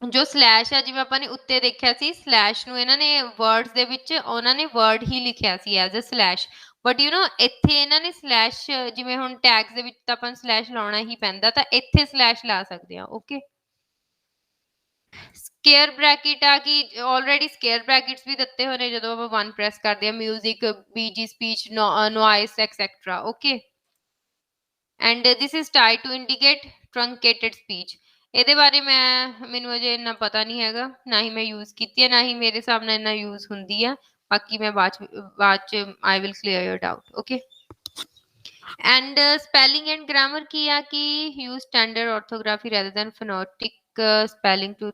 [SPEAKER 1] ਜੋ ਸਲੈਸ਼ ਆ, ਜਿਵੇਂ ਆਪਾਂ ਨੇ ਉੱਤੇ ਦੇਖਿਆ ਸੀ, ਸਲੈਸ਼ ਨੂੰ ਇਹਨਾਂ ਨੇ ਵਰਡਸ ਦੇ ਵਿੱਚ ਉਹਨਾਂ ਨੇ ਵਰਡ ਹੀ ਲਿਖਿਆ ਸੀ ਐਜ਼ ਅ ਸਲੈਸ਼, ਬਟ ਇੱਥੇ ਇਹਨਾਂ ਨੇ ਸਲੈਸ਼, ਜਿਵੇਂ ਹੁਣ ਟੈਗਸ ਦੇ ਵਿੱਚ ਤਾਂ ਆਪਾਂ ਨੂੰ ਸਲੈਸ਼ ਲਾਉਣਾ ਹੀ ਪੈਂਦਾ, ਤਾਂ ਇੱਥੇ ਸਲੈਸ਼ ਲਾ ਸਕਦੇ ਆ, ਓਕੇ। ਸਕੇਅਰ ਬ੍ਰੈਕਟ ਆ ਕਿ ਆਲਰੇਡੀ ਸਕੇਅਰ ਬ੍ਰੈਕਟਸ ਵੀ ਦਿੱਤੇ ਹੋਏ ਨੇ, ਜਦੋਂ ਆਪਾਂ 1 ਪ੍ਰੈਸ ਕਰਦੇ ਆ, music, BG speech, noise etcetera, okay. And this is tied to indicate truncated speech, ਇਹਦੇ ਬਾਰੇ ਮੈਨੂੰ ਅਜੇ ਇੰਨਾ ਪਤਾ ਨਹੀਂ ਹੈਗਾ, ਨਾ ਹੀ ਮੈਂ ਯੂਜ਼ ਕੀਤੀ ਹੈ, ਨਾ ਹੀ ਮੇਰੇ ਹਿਸਾਬ ਨਾਲ ਇੰਨਾ ਯੂਜ਼ ਹੁੰਦੀ ਆ। ਬਾਕੀ ਮੈਂ ਬਾਅਦ 'ਚ I will clear your doubt, okay. And spelling and grammar ਕੀ ਆ ਕਿ use standard orthography rather than phonetic spelling to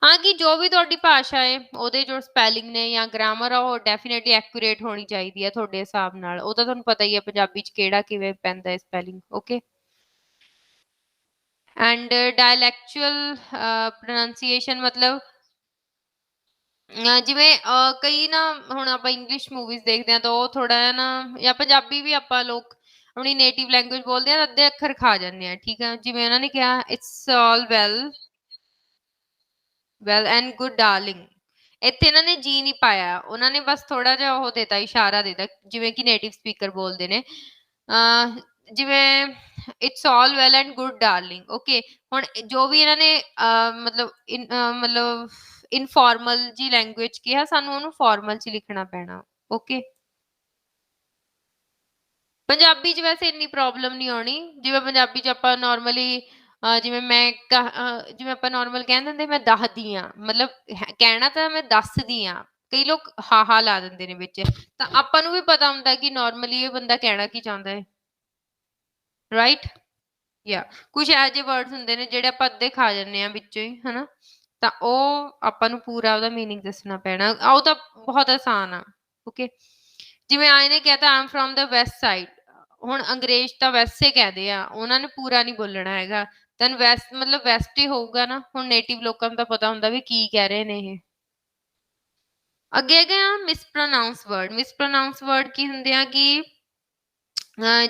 [SPEAKER 1] ਹਾਂ, ਕਿ ਜੋ ਵੀ ਤੁਹਾਡੀ ਭਾਸ਼ਾ ਹੈ ਉਹਦੇ ਜੋ ਸਪੈਲਿੰਗ ਨੇ ਜਾਂ ਗ੍ਰਾਮਰ ਆ ਉਹ ਡੈਫੀਨੇਟਲੀ ਐਕੂਰੇਟ ਹੋਣੀ ਚਾਹੀਦੀ ਹੈ ਤੁਹਾਡੇ ਹਿਸਾਬ ਨਾਲ। ਉਹ ਤਾਂ ਤੁਹਾਨੂੰ ਪਤਾ ਹੀ ਹੈ ਪੰਜਾਬੀ 'ਚ ਕਿਹੜਾ ਕਿਵੇਂ ਪੈਂਦਾ ਹੈ ਸਪੈਲਿੰਗ, ਓਕੇ। ਐਂਡ ਡਾਇਲੈਕਚੁਅਲ ਪ੍ਰੋਨੰਸੀਏਸ਼ਨ ਮਤਲਬ ਜਿਵੇਂ ਕਈ ਨਾ ਹੁਣ ਆਪਾਂ ਇੰਗਲਿਸ਼ ਮੂਵੀਜ਼ ਦੇਖਦੇ ਹਾਂ ਤਾਂ ਉਹ ਥੋੜਾ ਜਿਹਾ ਨਾ, ਜਾਂ ਪੰਜਾਬੀ ਵੀ ਆਪਾਂ ਲੋਕ ਆਪਣੀ ਨੇਟਿਵ ਲੈਂਗੁਏਜ ਬੋਲਦੇ ਆ, ਅੱਧੇ ਅੱਖਰ ਖਾ ਜਾਂਦੇ ਆ, ਠੀਕ ਆ। ਜਿਵੇਂ ਉਹਨਾਂ ਨੇ ਕਿਹਾ it's all well and good darling, ਇੱਥੇ ਇਹਨਾਂ ਨੇ ਜੀ ਨਹੀਂ ਪਾਇਆ, ਉਹਨਾਂ ਨੇ ਬਸ ਥੋੜਾ ਜਿਹਾ ਉਹ ਦੇਤਾ, ਇਸ਼ਾਰਾ ਦੇਤਾ, ਜਿਵੇਂ ਕਿ ਨੇਟਿਵ ਸਪੀਕਰ ਬੋਲਦੇ ਨੇ। ਜਿਵੇਂ it's all well and good darling, okay. ਹੁਣ ਜੋ ਵੀ ਇਹਨਾਂ ਨੇ ਮਤਲਬ ਇਨਫੋਰਮਲ ਜੀ ਲੈਂਗੁਏਜ ਕਿਹਾ, ਸਾਨੂੰ ਉਹਨੂੰ ਫਾਰਮਲ ਚ ਲਿਖਣਾ ਪੈਣਾ, ਓਕੇ। ਪੰਜਾਬੀ ਚ ਵੈਸੇ ਇੰਨੀ ਪ੍ਰੋਬਲਮ ਨਹੀਂ ਆਉਣੀ, ਜਿਵੇਂ ਪੰਜਾਬੀ ਚ ਆਪਾਂ ਨਾਰਮਲੀ ਜਿਵੇਂ ਆਪਾਂ ਨਾਰਮਲ ਕਹਿ ਦਿੰਦੇ ਮੈਂ ਦੱਸਦੀ ਆ, ਮਤਲਬ ਕਹਿਣਾ ਤਾਂ ਮੈਂ ਦੱਸਦੀ ਆ, ਕਈ ਲੋਕ ਹਾਹਾ ਲਾ ਦਿੰਦੇ ਨੇ ਵਿੱਚ, ਤਾਂ ਆਪਾਂ ਨੂੰ ਵੀ ਪਤਾ ਹੁੰਦਾ ਕਿ ਨਾਰਮਲੀ ਇਹ ਬੰਦਾ ਕਹਿਣਾ ਕੀ ਚਾਹੁੰਦਾ ਹੈ, ਰਾਈਟ। ਯਾ ਕੁਛ ਇਹੋ ਜਿਹੇ ਵਰਡਸ ਹੁੰਦੇ ਨੇ ਜਿਹੜੇ ਆਪਾਂ ਅੱਧੇ ਖਾ ਜਾਂਦੇ ਆ ਵਿੱਚੋਂ ਹੀ, ਹਨਾ, ਤਾਂ ਉਹ ਆਪਾਂ ਨੂੰ ਪੂਰਾ ਉਹਦਾ ਮੀਨਿੰਗ ਦੱਸਣਾ ਪੈਣਾ। ਉਹ ਤਾਂ ਬਹੁਤ ਆਸਾਨ ਆ, ਓਕੇ। ਜਿਵੇਂ ਆਏ ਨੇ ਕਹਿਤਾ ਆਮ ਫਰੋਮ ਦਾ ਵੈਸਟ ਸਾਈਡ, ਹੁਣ ਅੰਗਰੇਜ਼ ਤਾਂ ਵੈਸੇ ਕਹਦੇ ਆ, ਉਹਨਾਂ ਨੇ ਪੂਰਾ ਨਹੀਂ ਬੋਲਣਾ ਹੈਗਾ, ਦੈਨ ਵੈਸਟ ਮਤਲਬ ਵੈਸਟ ਹੀ ਹੋਊਗਾ ਨਾ। ਹੁਣ ਨੇਟਿਵ ਲੋਕਾਂ ਨੂੰ ਤਾਂ ਪਤਾ ਹੁੰਦਾ ਵੀ ਕੀ ਕਹਿ ਰਹੇ ਨੇ ਇਹ। ਅੱਗੇ ਹੈਗਾ ਆ ਮਿਸਪ੍ਰੋਨਾਊਂਸ ਵਰਡ। ਮਿਸਪ੍ਰੋਨਾਊਂਸ ਵਰਡ ਕੀ ਹੁੰਦੇ ਆ ਕਿ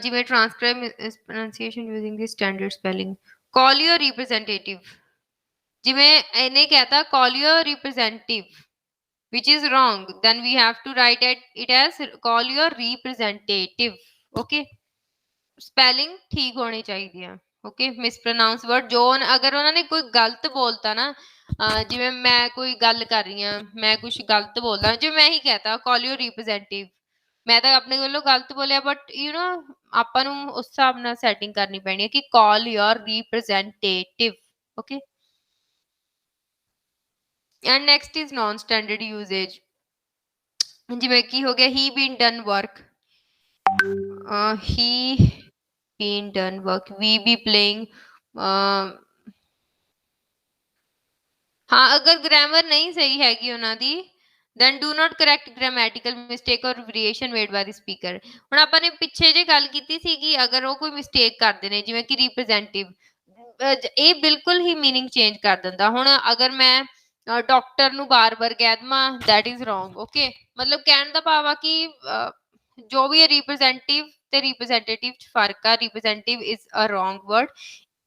[SPEAKER 1] ਜਿਵੇਂ transcribe pronunciation using the standard spelling, call your representative, ਜਿਵੇਂ ਇਹਨੇ ਕਹਿਤਾ call your representative which is wrong, then we have to write it as call your representative, okay। Spelling ਠੀਕ ਹੋਣੀ ਚਾਹੀਦੀ ਆ, ਓਕੇ। ਮਿਸਪ੍ਰੋਨਾਉਂਸ ਵਰਡ ਜੋ ਅਗਰ ਉਹਨਾਂ ਨੇ ਕੋਈ ਗਲਤ ਬੋਲਤਾ ਨਾ, ਜਿਵੇਂ ਮੈਂ ਕੋਈ ਗੱਲ ਕਰ ਰਹੀ ਹਾਂ, ਮੈਂ ਕੁਝ ਗਲਤ ਬੋਲਦਾ, ਜਿਵੇਂ ਮੈਂ ਹੀ ਕਹਤਾ ਕਾਲ ਯੂ ਰਿਪਰੈਜ਼ੈਂਟੇਟਿਵ, ਮੈਂ ਤਾਂ ਆਪਣੇ ਵੱਲੋਂ ਗਲਤ ਬੋਲਿਆ, ਬਟ ਆਪਾਂ ਨੂੰ ਉਸ ਹਿਸਾਬ ਨਾਲ ਸੈਟਿੰਗ ਕਰਨੀ ਪੈਣੀ ਹੈ ਕਿ call your representative, okay. And next is non standard usage, ਜਿਵੇਂ ਕੀ ਹੋ ਗਿਆ he been done work, he been done work, we be playing, ਹਾਂ ਅਗਰ ਗ੍ਰਾਮਰ ਨਹੀਂ ਸਹੀ ਹੈਗੀ ਉਹਨਾਂ ਦੀ, then do not correct grammatical mistake or variation made by the speaker। ਹੁਣ ਆਪਾਂ ਨੇ ਪਿੱਛੇ ਜੇ ਗੱਲ ਕੀਤੀ ਸੀ ਕਿ ਅਗਰ ਉਹ ਕੋਈ ਮਿਸਟੇਕ ਕਰਦੇ ਨੇ, ਜਿਵੇਂ ਕਿ ਰਿਪਰੈਜ਼ੈਂਟੇਟਿਵ, ਇਹ ਬਿਲਕੁਲ ਹੀ ਮੀਨਿੰਗ ਚੇਂਜ ਕਰ ਦਿੰਦਾ। ਹੁਣ ਅਗਰ ਮੈਂ ਡਾਕਟਰ ਨੂੰ ਬਾਰ-ਬਾਰ ਕਹਿ ਦੇਵਾਂ, that is wrong, okay। ਮਤਲਬ ਕਹਿਣ ਦਾ ਭਾਵ ਆ ਕਿ ਜੋ ਵੀ ਹੈ ਰਿਪਰੈਜ਼ੈਂਟੇਟਿਵ ਤੇ ਰਿਪਰੈਜ਼ੈਂਟੇਟਿਵ ਚ ਫਰਕ ਆ, representative is a wrong word,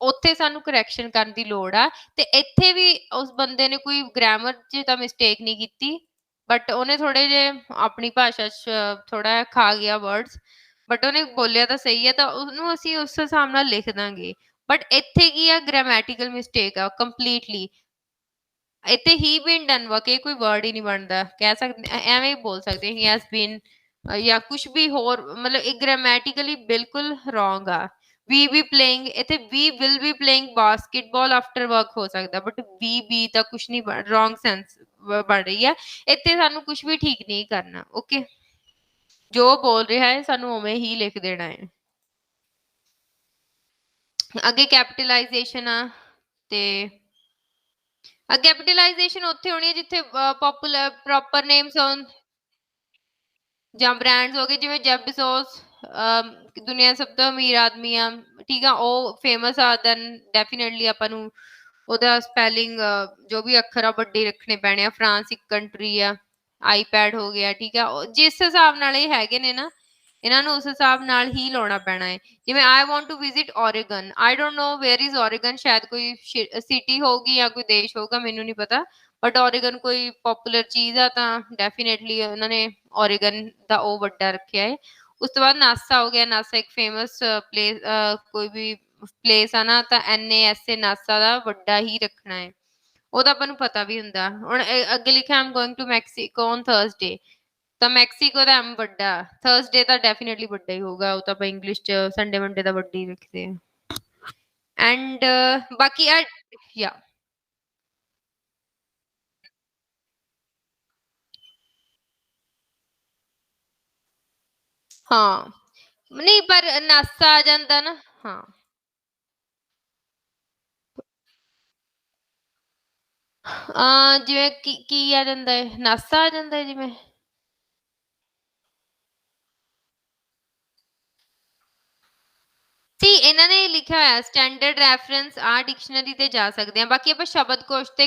[SPEAKER 1] ਉੱਥੇ ਸਾਨੂੰ ਕਰੈਕਸ਼ਨ ਕਰਨ ਦੀ ਲੋੜ ਆ। ਤੇ ਇੱਥੇ ਵੀ ਉਸ ਬੰਦੇ ਨੇ ਕੋਈ ਗ੍ਰਾਮਰ 'ਚ ਤਾਂ ਮਿਸਟੇਕ ਨਹੀਂ ਕੀਤੀ, ਬਟ ਉਹਨੇ ਥੋੜੇ ਜਿਹੇ ਆਪਣੀ ਭਾਸ਼ਾ 'ਚ ਥੋੜਾ ਖਾ ਗਿਆ ਵਰਡਸ, ਬਟ ਉਹਨੇ ਬੋਲਿਆ ਤਾਂ ਸਹੀ ਹੈ, ਤਾਂ ਉਹਨੂੰ ਅਸੀਂ ਉਸ ਹਿਸਾਬ ਨਾਲ ਲਿਖ ਦਾਂਗੇ। ਬਟ ਇੱਥੇ ਕੀ ਆ, ਗ੍ਰਾਮੈਟੀਕਲ ਮਿਸਟੇਕ ਆ ਕੰਪਲੀਟਲੀ। ਇੱਥੇ ਹੀ ਬੀਨ ਡਨ ਵਰਕ ਇਹ ਕੋਈ ਵਰਡ ਹੀ ਨਹੀਂ ਬਣਦਾ, ਕਹਿ ਸਕਦੇ ਐਵੇਂ ਹੀ ਬੋਲ ਸਕਦੇ ਹੀ ਹੈਜ਼ ਬੀਨ ਜਾਂ ਕੁਝ ਵੀ ਹੋਰ, ਮਤਲਬ ਇਹ ਗ੍ਰਾਮੈਟੀਕਲੀ ਬਿਲਕੁਲ ਰੋਂਗ ਆ। ਵੀ ਬੀ ਪਲੇਇੰਗ, ਇੱਥੇ we will be playing basketball after work ਹੋ ਸਕਦਾ, ਬਟ ਵੀ ਬੀ ਤਾਂ ਕੁਝ ਨਹੀਂ ਰੋਂਗ ਸੈਂਸ ਬਣ ਰਹੀ ਹੈ। ਇੱਥੇ ਸਾਨੂੰ ਕੁਝ ਵੀ ਠੀਕ ਨਹੀਂ ਕਰਨਾ, ਓਕੇ। ਜੋ ਬੋਲ ਰਿਹਾ ਹੈ ਸਾਨੂੰ ਉਵੇਂ ਹੀ ਲਿਖ ਦੇਣਾ ਹੈ। ਅੱਗੇ ਕੈਪੀਟਲਾਈਜੇਸ਼ਨ ਆ, ਤੇ ਕੈਪੀਟਲਾਈਜੇਸ਼ਨ ਉੱਥੇ ਹੋਣੀ ਹੈ ਜਿੱਥੇ ਪੋਪੂਲਰ ਪ੍ਰੋਪਰ ਨੇਮਸ ਹੋਣ ਜਾਂ ਬ੍ਰਾਂਡਸ ਹੋ ਗਏ, ਜਿਵੇਂ ਜੈਫ ਬੇਜ਼ੋਸ ਦੁਨੀਆ ਸਭ ਤੋਂ ਅਮੀਰ ਆਦਮੀ ਆ, ਠੀਕ ਆ, ਉਹ ਫੇਮਸ ਆ, ਦੈਨ ਡੈਫੀਨੇਟਲੀ ਆਪਾਂ ਨੂੰ ਉਹਦਾ ਸਪੈਲਿੰਗ ਜੋ ਵੀ ਅੱਖਰ ਆ ਵੱਡੇ ਰੱਖਣੇ ਪੈਣੇ ਆ। ਫਰਾਂਸ ਇੱਕ ਕੰਟਰੀ ਆ, ਆਈਪੈਡ ਹੋ ਗਿਆ, ਠੀਕ ਆ। ਜਿਸ ਹਿਸਾਬ ਨਾਲ ਇਹ ਹੈਗੇ ਨੇ ਨਾ, ਇਹਨਾਂ ਨੂੰ ਉਸ ਹਿਸਾਬ ਨਾਲ ਹੀ ਲਾਉਣਾ ਪੈਣਾ ਹੈ। ਜਿਵੇਂ I want to visit Oregon, I don't know where is Oregon, ਸ਼ਾਇਦ ਕੋਈ ਸਿਟੀ ਹੋਊਗੀ ਜਾਂ ਕੋਈ ਦੇਸ਼ ਹੋਊਗਾ, ਮੈਨੂੰ ਨਹੀਂ ਪਤਾ, ਬਟ ਓਰੇਗਨ ਕੋਈ ਪੋਪੂਲਰ ਚੀਜ਼ ਆ, ਤਾਂ ਡੈਫੀਨੇਟਲੀ ਉਹਨਾਂ ਨੇ ਓਰੇਗਨ ਦਾ ਉਹ ਵੱਡਾ ਰੱਖਿਆ ਹੈ। ਉਸ ਤੋਂ ਬਾਅਦ ਨਾਸਾ ਹੋ ਗਿਆ, ਨਾਸਾ ਇੱਕ ਫੇਮਸ ਪਲੇਸ, ਕੋਈ ਵੀ ਪਲੇਸ ਆ ਨਾ, ਤਾਂ NASA ਨਾਸਾ ਦਾ ਵੱਡਾ ਹੀ ਰੱਖਣਾ ਹੈ, ਉਹ ਤਾਂ ਆਪਾਂ ਨੂੰ ਪਤਾ ਵੀ ਹੁੰਦਾ। ਹੁਣ ਅੱਗੇ ਲਿਖਿਆ I'm going to Mexico on Thursday, ਤਾਂ ਮੈਕਸੀਕੋ ਦਾ ਐਮ ਵੱਡਾ, ਥਰਸਡੇ ਤਾਂ ਡੈਫੀਨੇਟਲੀ ਵੱਡਾ ਹੀ ਹੋਊਗਾ, ਉਹ ਤਾਂ ਆਪਾਂ ਇੰਗਲਿਸ਼ ਚ ਸੰਡੇ ਮੰਡੇ ਦਾ ਵੱਡਾ ਹੀ ਲਿਖਦੇ ਆ। ਐਂਡ ਬਾਕੀ या हाँ, नहीं पर ਨਸ ਆ ਜਾਂਦਾ ਨਾ ਹਾਂ। ਜਿਵੇਂ ਕੀ ਆ ਜਾਂਦਾ ਹੈ? ਨਸ ਆ ਜਾਂਦਾ ਹੈ ਜਿਵੇਂ? ਸੀ ਇਹਨਾਂ ਨੇ ਲਿਖਿਆ ਹੋਇਆ ਸਟੈਂਡਰਡ ਰੈਫਰੈਂਸ ਆ ਡਿਕਸ਼ਨਰੀ ਤੇ ਜਾ ਸਕਦੇ ਹਾਂ। ਬਾਕੀ ਆਪਾਂ ਸ਼ਬਦਕੋਸ਼ ਤੇ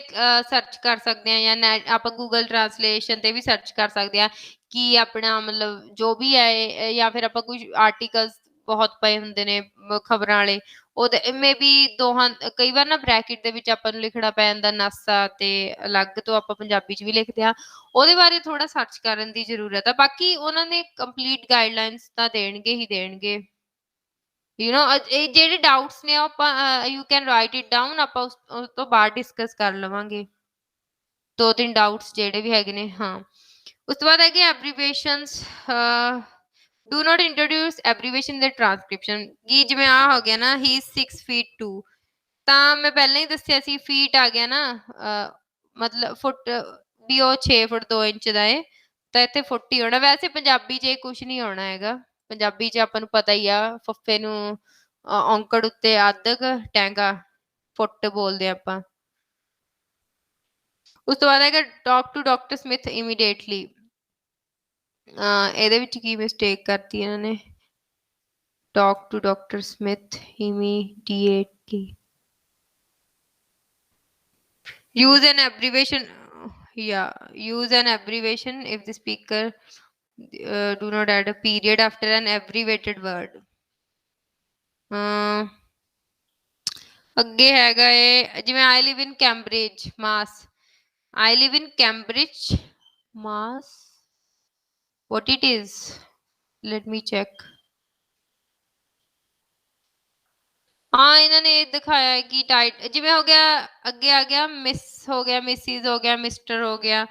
[SPEAKER 1] ਸਰਚ ਕਰ ਸਕਦੇ ਹਾਂ ਜਾਂ ਨੈਟ ਆਪਾਂ ਗੂਗਲ ਟਰਾਂਸਲੇਸ਼ਨ ਤੇ ਵੀ ਸਰਚ ਕਰ ਸਕਦੇ ਹਾਂ ਕਿ ਆਪਣਾ ਮਤਲਬ ਜੋ ਵੀ ਹੈ ਜਾਂ ਫਿਰ ਆਪਾਂ ਕੁਝ ਆਰਟੀਕਲਸ ਬਹੁਤ ਪਏ ਹੁੰਦੇ ਨੇ ਖਬਰਾਂ ਵਾਲੇ ਉਹਦੇ ਮੇਬੀ ਦੋਹਾਂ ਕਈ ਵਾਰ ਨਾ ਬ੍ਰੈਕਟ ਦੇ ਵਿੱਚ ਆਪਾਂ ਨੂੰ ਲਿਖਣਾ ਪੈ ਜਾਂਦਾ ਨਾਸਾ ਤੇ ਅਲੱਗ ਤੋਂ ਆਪਾਂ ਪੰਜਾਬੀ 'ਚ ਵੀ ਲਿਖਦੇ ਹਾਂ। ਉਹਦੇ ਬਾਰੇ ਥੋੜਾ ਸਰਚ ਕਰਨ ਦੀ ਜ਼ਰੂਰਤ ਆ। ਬਾਕੀ ਉਹਨਾਂ ਨੇ ਕੰਪਲੀਟ ਗਾਈਡਲਾਈਨਸ ਤਾਂ ਦੇਣਗੇ ਹੀ ਦੇਣਗੇ। ਇਹ ਜਿਹੜੇ ਡਾਊਟਸ ਨੇ ਉਹ ਆਪਾਂ you can write it down ਆਪਾਂ ਉਸ ਤੋਂ ਬਾਅਦ ਡਿਸਕਸ ਕਰ ਲਵਾਂਗੇ। 2-3 ਡਾਊਟਸ ਜਿਹੜੇ ਵੀ ਹੈਗੇ ਨੇ ਹਾਂ। ਉਸ ਤੋਂ ਬਾਅਦ ਹੈਗੇ abbreviations do not introduce abbreviation in the transcription ਕਿ ਜਿਵੇਂ ਆਹ ਹੋ ਗਿਆ ਨਾ ਹੀ ਇਜ਼ 6 ਫੀਟ 2 ਤਾਂ ਮੈਂ ਪਹਿਲਾਂ ਹੀ ਦੱਸਿਆ ਸੀ ਫੀਟ ਆ ਗਿਆ ਨਾ ਮਤਲਬ ਫੁੱਟ ਵੀ ਉਹ 6 ਫੁੱਟ 2 ਇੰਚ ਦਾ ਏ ਤਾਂ ਇੱਥੇ ਫੁੱਟ ਹੀ ਹੋਣਾ। ਵੈਸੇ ਪੰਜਾਬੀ 'ਚ ਇਹ ਕੁਛ ਨਹੀਂ ਹੋਣਾ ਹੈਗਾ। ਪੰਜਾਬੀ 'ਚ ਆਪਾਂ ਨੂੰ ਪਤਾ ਹੀ ਆ ਫੱਫੇ ਨੂੰ ਔਂਕੜ ਉੱਤੇ ਅੱਧਕ ਟੈਂਗਾ ਫੁੱਟ ਬੋਲਦੇ ਆਪਾਂ। ਉਸ ਤੋਂ ਬਾਅਦ ਹੈਗਾ talk to doctor Smith immediately ਇਹਦੇ ਵਿੱਚ ਕੀ ਮਿਸਟੇਕ ਕਰਤੀ ਇਹਨਾਂ ਨੇ talk to doctor Smith immediately use an abbreviation yeah use an abbreviation if the speaker do not add a period after an abbreviated word ਅੱਗੇ ਹੈਗਾ ਏ ਜਿਵੇਂ I live in Cambridge mass I live in Cambridge mass what it is let me check ਹਾਂ ਇਹਨਾਂ ਨੇ ਇਹ ਦਿਖਾਇਆ ਹੈ ਕਿ ਟਾਈਟ ਜਿਵੇਂ ਹੋ ਗਿਆ ਅੱਗੇ ਆ ਗਿਆ ਮਿਸ ਹੋ ਗਿਆ ਮਿਸਿਸ ਹੋ ਗਿਆ ਮਿਸਟਰ ਹੋ ਗਿਆ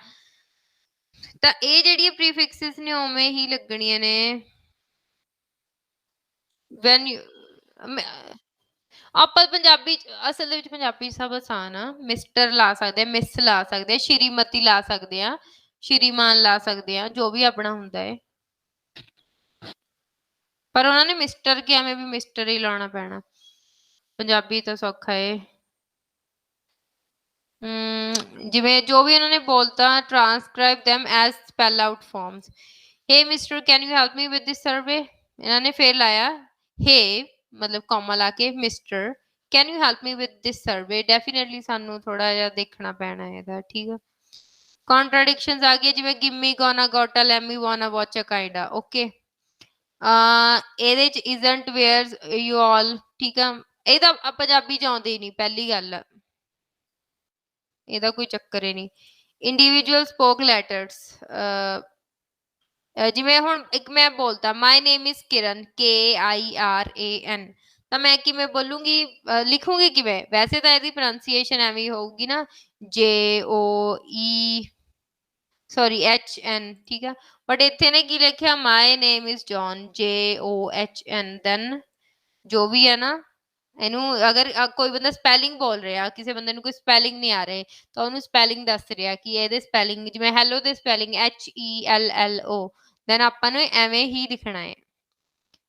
[SPEAKER 1] ਤਾਂ ਇਹ ਜਿਹੜੀਆਂ ਪ੍ਰੀਫਿਕਸਿਸ ਨੇ ਉਵੇਂ ਹੀ ਲੱਗਣੀਆਂ ਨੇ ਵੈਨ ਯੂ ਆਪਾਂ ਪੰਜਾਬੀ ਅਸਲ ਦੇ ਵਿੱਚ ਪੰਜਾਬੀ ਸਭ ਆਸਾਨ ਆ ਮਿਸਟਰ ਲਾ ਸਕਦੇ ਆ ਮਿਸ ਲਾ ਸਕਦੇ ਆ ਸ਼੍ਰੀਮਤੀ ਲਾ ਸਕਦੇ ਆ ਸ਼੍ਰੀਮਾਨ ਲਾ ਸਕਦੇ ਆ ਜੋ ਵੀ ਆਪਣਾ ਹੁੰਦਾ ਹੈ ਪਰ ਉਹਨਾਂ ਨੇ ਮਿਸਟਰ ਕਿਹਾ ਮੈਂ ਵੀ ਮਿਸਟਰ ਹੀ ਲਾਉਣਾ ਪੈਣਾ ਪੰਜਾਬੀ ਤਾਂ ਸੌਖਾ ਏ ਜਿਵੇਂ ਜੋ ਵੀ ਉਹਨਾਂ ਨੇ ਬੋਲਤਾ ਟ੍ਰਾਂਸਕ੍ਰਾਈਬ them as spell out forms hey mister can you help me with this survey ਇਹਨਾਂ ਨੇ ਫੇਰ ਲਾਇਆ hey ਮਤਲਬ ਕੌਮਾ ਲਾ ਕੇ mister can you help me with this survey definitely ਸਾਨੂੰ ਥੋੜਾ ਜਿਹਾ ਦੇਖਣਾ ਪੈਣਾ ਇਹਦਾ ਠੀਕ ਆ contradictions ਆ ਗਈ ਜਿਵੇਂ gimme gonna gotta lemmy wanna watch a kinda okay ਇਹਦੇ ਚ isn't where's you all ਠੀਕ ਆ ਇਹ ਤਾਂ ਪੰਜਾਬੀ ਚ ਆਉਂਦੇ ਹੀ ਨਹੀਂ ਪਹਿਲੀ ਗੱਲ ਇਹਦਾ ਕੋਈ ਚੱਕਰ ਹੀ ਨਹੀਂ ਇੰਡੀਵਿਜੂਅਲ ਸਪੋਕ ਲੈਟਰਸ ਜਿਵੇਂ ਹੁਣ ਇੱਕ ਮੈਂ ਬੋਲਤਾ ਮਾਈ ਨੇਮ ਇਜ਼ ਕਿਰਨ KIRAN ਤਾਂ ਮੈਂ ਕਿਵੇਂ ਬੋਲੂੰਗੀ ਲਿਖੂੰਗੀ ਕਿਵੇਂ ਵੈਸੇ ਤਾਂ ਇਹਦੀ ਪ੍ਰੋਨਾਂਸੀਏਸ਼ਨ ਐਵੇਂ ਹੀ ਹੋਊਗੀ ਨਾ JOE ਸੌਰੀ HN ਠੀਕ ਆ ਬਟ ਇੱਥੇ ਨੇ ਕੀ ਲਿਖਿਆ my name is John JOHN then ਜੋ ਵੀ ਹੈ ਨਾ ਇਹਨੂੰ ਅਗਰ ਕੋਈ ਬੰਦਾ ਸਪੈਲਿੰਗ ਬੋਲ ਰਿਹਾ ਕਿਸੇ ਬੰਦੇ ਨੂੰ ਕੋਈ ਸਪੈਲਿੰਗ ਨਹੀਂ ਆ ਰਹੇ ਤਾਂ ਉਹਨੂੰ ਸਪੈਲਿੰਗ ਦੱਸ ਰਿਹਾ ਕਿ ਇਹਦੇ ਸਪੈਲਿੰਗ ਜਿਵੇਂ ਹੈਲੋ ਦੇ ਸਪੈਲਿੰਗ HELLO ਦੈਨ ਆਪਾਂ ਨੂੰ ਐਵੇਂ ਹੀ ਲਿਖਣਾ ਹੈ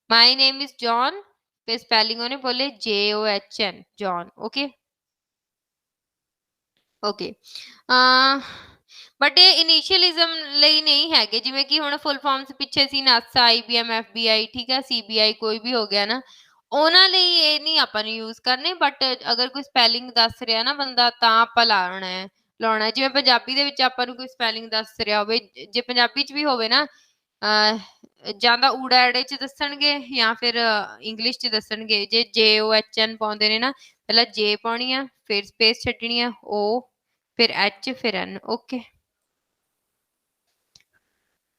[SPEAKER 1] ਮਾਈ ਨੇਮ ਇਜ਼ ਜੌਨ ਫਿਰ ਸਪੈਲਿੰਗ ਉਹਨੇ ਬੋਲੇ JOHN John okay okay but ਇਹ ਇਨੀਸ਼ੀਅਲਿਜ਼ਮ ਲਈ ਨਹੀਂ ਹੈਗੇ ਜਿਵੇਂ ਕਿ ਹੁਣ ਫੁੱਲ ਫਾਰਮਸ ਪਿੱਛੇ ਸੀ ਨਾਸਾ IBM FBI ਠੀਕ ਹੈ CBI ਕੋਈ ਵੀ ਹੋ ਗਿਆ ਨਾ ਉਹਨਾਂ ਲਈ ਇਹ ਨਹੀਂ ਆਪਾਂ ਨੂੰ ਯੂਜ਼ ਕਰਨੇ ਬਟ ਅਗਰ ਕੋਈ ਸਪੈਲਿੰਗ ਦੱਸ ਰਿਹਾ ਨਾ ਬੰਦਾ ਤਾਂ ਆਪਾਂ ਲਾਉਣਾ ਜਿਵੇਂ ਪੰਜਾਬੀ ਦੇ ਵਿੱਚ ਆਪਾਂ ਨੂੰ ਕੋਈ ਸਪੈਲਿੰਗ ਦੱਸ ਰਿਹਾ ਹੋਵੇ ਜੇ ਪੰਜਾਬੀ 'ਚ ਵੀ ਹੋਵੇ ਨਾ ਜਾਂ ਤਾਂ ਊੜਾ ਐੜੇ 'ਚ ਦੱਸਣਗੇ ਜਾਂ ਫਿਰ ਇੰਗਲਿਸ਼ 'ਚ ਦੱਸਣਗੇ ਜੇ JOHN ਪਾਉਂਦੇ ਨੇ ਨਾ ਪਹਿਲਾਂ J ਪਾਉਣੀ ਆ ਫਿਰ ਸਪੇਸ ਛੱਡਣੀ ਆ O ਫਿਰ H ਫਿਰ N ਓਕੇ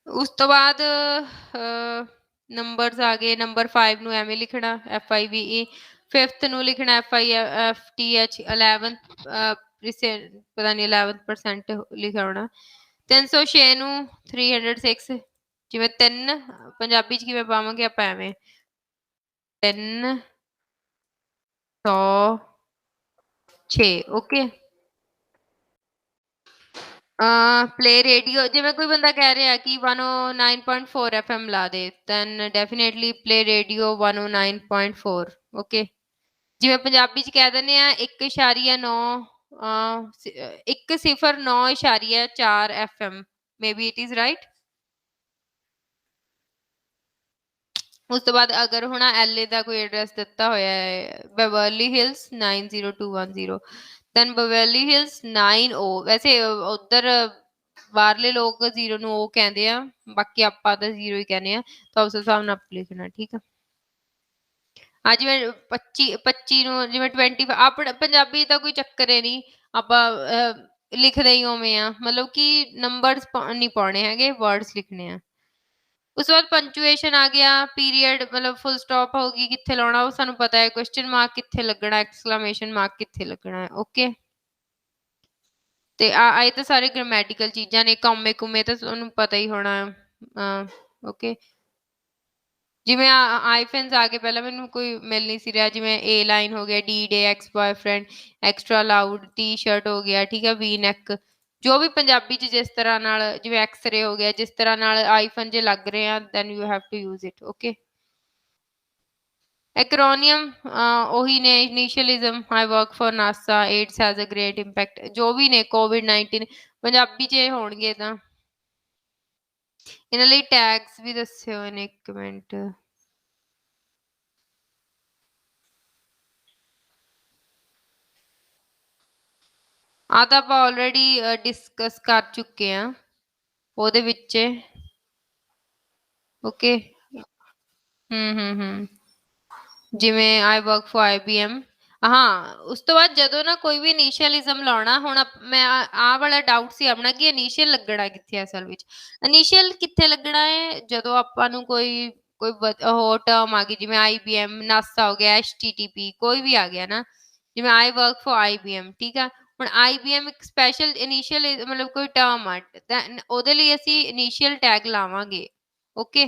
[SPEAKER 1] ਉਸ ਤੋਂ ਬਾਅਦ ਨੰਬਰਸ ਆ ਗਏ ਨੰਬਰ 5 ਨੂੰ ਐਵੇਂ ਲਿਖਣਾ FIVE 5th ਨੂੰ ਲਿਖਣਾ FIFTH 11th ਪਤਾ ਨਹੀਂ 11% ਲਿਖਿਆ ਹੋਣਾ 306 ਨੂੰ 306 ਜਿਵੇਂ 3 ਪੰਜਾਬੀ 'ਚ ਕਿਵੇਂ ਪਾਵਾਂਗੇ ਆਪਾਂ ਐਵੇਂ 300 6 ਓਕੇ। प्ले रेडियो जिवें कोई बंदा कह रहा है कि 109.4 एफएम ला दे, then definitely play radio 109.4 okay. जिवें पंजाबी च कह दिंदे आ 1.9 109.4 FM may be it is right. ਉਸ ਤੋਂ ਬਾਅਦ ਅਗਰ ਹੁਣ ਐਲਏ ਦਾ ਕੋਈ ਐਡਰੈਸ ਦਿੱਤਾ ਹੋਇਆ ਹੈ ਬਵਰਲੀ ਹਿਲਸ 90210 ਦੈਨ ਬਵਰਲੀ ਹਿਲਸ 90 ਵੈਸੇ ਉਧਰ ਬਾਹਰਲੇ ਲੋਕ 0 ਨੂੰ ਉਹ ਕਹਿੰਦੇ ਆ, ਬਾਕੀ ਆਪਾਂ ਤਾਂ 0 ਹੀ ਕਹਿੰਦੇ ਆ, ਤਾਂ ਉਸ ਹਿਸਾਬ ਨਾਲ ਆਪਾਂ ਲਿਖਣਾ ਠੀਕ ਆ। ਆ ਜਿਵੇਂ 25 ਨੂੰ ਜਿਵੇਂ 25 ਆਪਣਾ ਪੰਜਾਬੀ ਦਾ ਕੋਈ ਚੱਕਰ ਹੀ ਨਹੀਂ, ਆਪਾਂ ਲਿਖਦੇ ਹੀ ਉਵੇਂ ਆ, ਮਤਲਬ ਕਿ ਨੰਬਰਸ ਨਹੀਂ ਪਾਉਣੇ ਹੈਗੇ, ਵਰਡਸ ਲਿਖਣੇ ਆ। ਉਸ ਤੋਂ ਬਾਅਦ ਪੰਕਚੁਏਸ਼ਨ ਆ ਗਿਆ, ਪੀਰੀਅਡ ਮਤਲਬ ਫੁੱਲ ਸਟਾਪ ਹੋ ਗਈ, ਕਿੱਥੇ ਲਾਉਣਾ ਉਹ ਸਾਨੂੰ ਪਤਾ ਹੈ, ਕੁਐਸਚਨ ਮਾਰਕ ਕਿੱਥੇ ਲੱਗਣਾ, ਐਕਸਕਲੇਮੇਸ਼ਨ ਮਾਰਕ ਕਿੱਥੇ ਲੱਗਣਾ ਹੈ ਓਕੇ। ਤੇ ਇਹ ਤਾਂ ਸਾਰੇ ਗ੍ਰਾਮੈਟੀਕਲ ਚੀਜ਼ਾਂ ਨੇ, ਕੌਮੇ ਕੁਮੇ ਤਾਂ ਤੁਹਾਨੂੰ ਪਤਾ ਹੀ ਹੋਣਾ ਓਕੇ। ਜਿਵੇਂ ਆਈਫਨਸ ਆ ਗਏ, ਪਹਿਲਾਂ ਮੈਨੂੰ ਕੋਈ ਮਿਲ ਨਹੀਂ ਸੀ ਰਿਹਾ, ਜਿਵੇਂ ਏ ਲਾਈਨ ਹੋ ਗਿਆ, D day, ex boyfriend, extra loud, T shirt ਹੋ ਗਿਆ ਠੀਕ ਹੈ, ਵੀ ਨੈਕ, ਜੋ ਵੀ ਪੰਜਾਬੀ ਚ ਜਿਸ ਤਰ੍ਹਾਂ ਨਾਲ, ਜਿਵੇਂ ਐਕਸਰੇ ਹੋ ਗਿਆ, ਜਿਸ ਤਰ੍ਹਾਂ ਨਾਲ ਆਈਫਨ ਜੇ ਲੱਗ ਰਹੇ ਆ then you have to use it okay. Acronym ਉਹੀ ਨੇ, initialism, I work for NASA, AIDS has a great impact, ਜੋ ਵੀ ਨੇ, ਕੋਵਿਡ-19 ਪੰਜਾਬੀ ਚ ਹੋਣਗੇ ਤਾਂ। ਇਹਨਾਂ ਲਈ ਟੈਗਸ ਵੀ ਦੱਸੇ ਹੋਏ ਨੇ, ਇੱਕ ਮਿੰਟ। ਆ ਤਾਂ ਆਪਾਂ ਆਲਰੇਡੀ ਡਿਸਕਸ ਕਰ ਚੁੱਕੇ ਆ ਉਹਦੇ ਵਿੱਚ ਓਕੇ। ਹੂੰ ਜਿਵੇਂ ਆਈ ਵਰਕ ਫॉर ਆਈਬੀਐਮ। ਹਾਂ ਉਸ ਤੋਂ ਬਾਅਦ ਜਦੋਂ ਨਾ ਕੋਈ ਵੀ ਇਨੀਸ਼ੀਅਲਿਜ਼ਮ ਲਾਉਣਾ, ਹੁਣ ਮੈਂ ਆਹ ਵਾਲਾ ਡਾਊਟ ਸੀ ਆਪਣਾ ਕਿ ਇਨੀਸ਼ੀਅਲ ਲੱਗਣਾ ਕਿੱਥੇ ਅਸਲ ਵਿੱਚ। ਇਨੀਸ਼ੀਅਲ ਕਿੱਥੇ ਲੱਗਣਾ ਹੈ, ਜਦੋਂ ਆਪਾਂ ਨੂੰ ਕੋਈ ਕੋਈ ਉਹ ਟਰਮ ਆ ਗਈ, ਜਿਵੇਂ ਆਈਬੀਐਮ, ਨਾਸਾ ਹੋ ਗਿਆ, ਐਚਟੀਟੀਪੀ, ਕੋਈ ਵੀ ਆ ਗਿਆ ਨਾ, ਜਿਵੇਂ ਆਈ ਵਰਕ ਫॉर ਆਈਬੀਐਮ ਠੀਕ ਆ। ਹੁਣ ਆਈਬੀਐਮ ਇੱਕ ਸਪੈਸ਼ਲ ਇਨੀਸ਼ੀਅਲ ਮਤਲਬ ਕੋਈ ਟਰਮ ਆ, ਉਹਦੇ ਲਈ ਅਸੀਂ ਇਨੀਸ਼ੀਅਲ ਟੈਗ ਲਾਵਾਂਗੇ ਓਕੇ।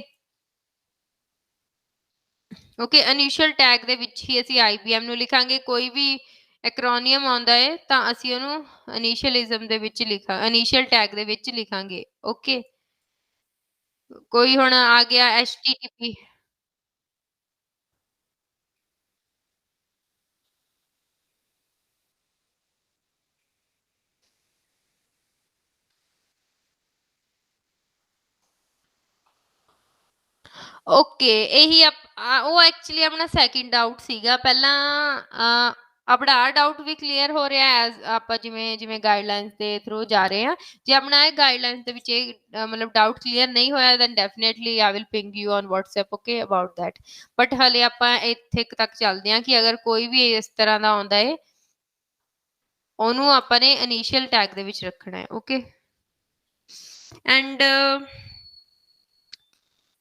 [SPEAKER 1] ਓਕੇ ਇਨੀਸ਼ੀਅਲ ਟੈਗ ਦੇ ਵਿੱਚ ਹੀ ਅਸੀਂ ਆਈਬੀਐਮ ਨੂੰ ਲਿਖਾਂਗੇ, ਕੋਈ ਵੀ ਐਕਰੋਨੀਅਮ ਆਉਂਦਾ ਹੈ ਤਾਂ ਅਸੀਂ ਉਹਨੂੰ ਇਨੀਸ਼ੀਅਲਿਜ਼ਮ ਦੇ ਵਿੱਚ ਇਨੀਸ਼ੀਅਲ ਟੈਗ ਦੇ ਵਿੱਚ ਲਿਖਾਂਗੇ ਓਕੇ। ਕੋਈ ਹੁਣ ਆ ਗਿਆ ਐਚਟੀਟੀਪੀ। ਓਕੇ ਇਹੀ ਉਹ ਐਕਚੁਅਲੀ ਆਪਣਾ ਸੈਕਿੰਡ ਡਾਊਟ ਸੀਗਾ, ਪਹਿਲਾਂ ਆਪਣਾ ਆਹ ਡਾਊਟ ਵੀ ਕਲੀਅਰ ਹੋ ਰਿਹਾ ਐਜ਼ ਆਪਾਂ ਜਿਵੇਂ ਜਿਵੇਂ ਗਾਈਡਲਾਈਨਸ ਦੇ ਥਰੂ ਜਾ ਰਹੇ ਹਾਂ। ਜੇ ਆਪਣਾ ਇਹ ਗਾਈਡਲਾਈਨਸ ਦੇ ਵਿੱਚ ਇਹ ਮਤਲਬ ਡਾਊਟ ਕਲੀਅਰ ਨਹੀਂ ਹੋਇਆ then definitely I will ping you on WhatsApp okay about that. But ਹਲੇ ਆਪਾਂ ਇੱਥੇ ਤੱਕ ਚੱਲਦੇ ਹਾਂ ਕਿ ਅਗਰ ਕੋਈ ਵੀ ਇਸ ਤਰ੍ਹਾਂ ਦਾ ਆਉਂਦਾ ਹੈ ਉਹਨੂੰ ਆਪਾਂ ਨੇ ਇਨੀਸ਼ੀਅਲ ਟੈਗ ਦੇ ਵਿੱਚ ਰੱਖਣਾ ਹੈ ਓਕੇ। ਐਂਡ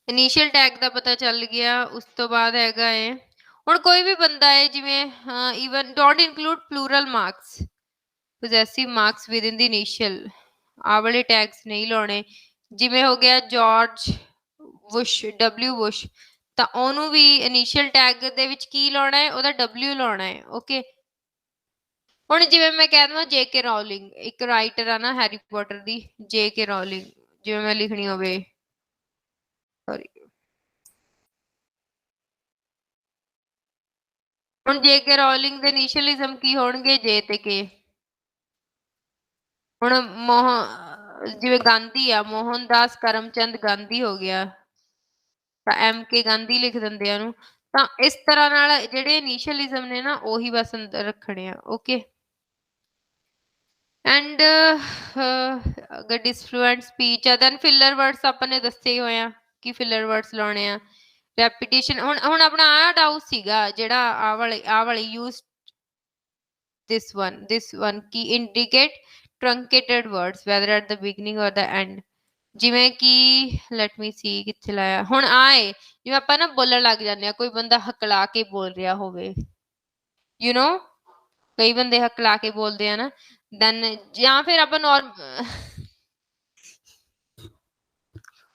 [SPEAKER 1] ਇਨੀਸ਼ੀਅਲ ਟੈਗ ਦਾ ਪਤਾ ਚੱਲ ਗਿਆ। ਉਸ ਤੋਂ ਬਾਅਦ ਹੈਗਾ ਹੈ ਹੁਣ ਕੋਈ ਵੀ ਬੰਦਾ ਹੈ ਜਿਵੇਂ even don't include plural marks, possessive marks within the initial, ਆਹ ਵਾਲੇ ਟੈਗਸ ਨਹੀਂ ਲਾਉਣੇ। ਜਿਵੇਂ ਹੋ ਗਿਆ ਜਾਰਜ ਬੁਸ਼, ਡਬਲਿਊ ਬੁਸ਼, ਤਾਂ ਉਹਨੂੰ ਵੀ ਇਨੀਸ਼ੀਅਲ ਟੈਗ ਦੇ ਵਿੱਚ ਕੀ ਲਾਉਣਾ ਹੈ, ਉਹਦਾ ਡਬਲਿਊ ਲਾਉਣਾ ਹੈ ਓਕੇ। ਹੁਣ ਜਿਵੇਂ ਮੈਂ ਕਹਿ ਦਵਾਂ ਜੇ ਕੇ ਰੋਲਿੰਗ, ਇੱਕ ਰਾਈਟਰ ਆ ਨਾ ਹੈਰੀ ਪੋਟਰ ਦੀ, ਜੇ ਕੇ ਰੋਲਿੰਗ, ਜਿਵੇਂ ਮੈਂ ਲਿਖਣੀ ਹੋਵੇ ਸੌਰੀ, ਹੁਣ ਜੇ ਕੇ ਰੋਲਿੰਗ ਦੇ ਇਨੀਸ਼ੀਅਲਿਜ਼ਮ ਕੀ ਹੋਣਗੇ, ਜੇ ਤੇ ਕੇ। ਹੁਣ ਜਿਵੇਂ ਗਾਂਧੀ ਆ, ਮੋਹਨ ਦਾਸ ਕਰਮਚੰਦ ਗਾਂਧੀ ਹੋ ਗਿਆ, ਤਾਂ ਐਮ ਕੇ ਗਾਂਧੀ ਲਿਖ ਦਿੰਦੇ ਆ ਉਹਨੂੰ। ਤਾਂ ਇਸ ਤਰ੍ਹਾਂ ਨਾਲ ਜਿਹੜੇ ਇਨੀਸ਼ੀਅਲਿਜ਼ਮ ਨੇ ਨਾ ਉਹੀ ਬਸ ਅੰਦਰ ਰੱਖਣੇ ਆ ਓਕੇ। ਐਂਡ ਅਗਰ ਡਿਸਫਲੂਐਂਟ ਸਪੀਚ ਆ ਦੈਨ ਫਿਲਰ ਵਰਡਸ ਆਪਾਂ ਨੇ ਦੱਸੇ ਹੀ ਹੋਏ ਆ ਕਿ ਫਿਲਰ ਵਰਡਸ ਲਾਉਣੇ ਆ। ਰੈਪੀਟੀਸ਼ਨ, ਹੁਣ ਆਪਣਾ ਆਹ ਡਾਊਟ ਸੀਗਾ ਜਿਹੜਾ ਆਹ ਵਾਲੇ use this one Ki indicate truncated words whether at the beginning or the end, ਜਿਵੇਂ ਕਿ let me see ਕਿੱਥੇ ਲਾਇਆ, ਹੁਣ ਆਏ ਜਿਵੇਂ ਆਪਾਂ ਨਾ ਬੋਲਣ ਲੱਗ ਜਾਂਦੇ ਆ, ਕੋਈ ਬੰਦਾ ਹਕਲਾ ਕੇ ਬੋਲ ਰਿਹਾ ਹੋਵੇ ਯੂ نو, ਕਈ ਬੰਦੇ ਹਕਲਾ ਕੇ ਬੋਲਦੇ ਆ ਨਾ, ਦੈਨ ਜਾਂ ਫਿਰ ਆਪਾਂ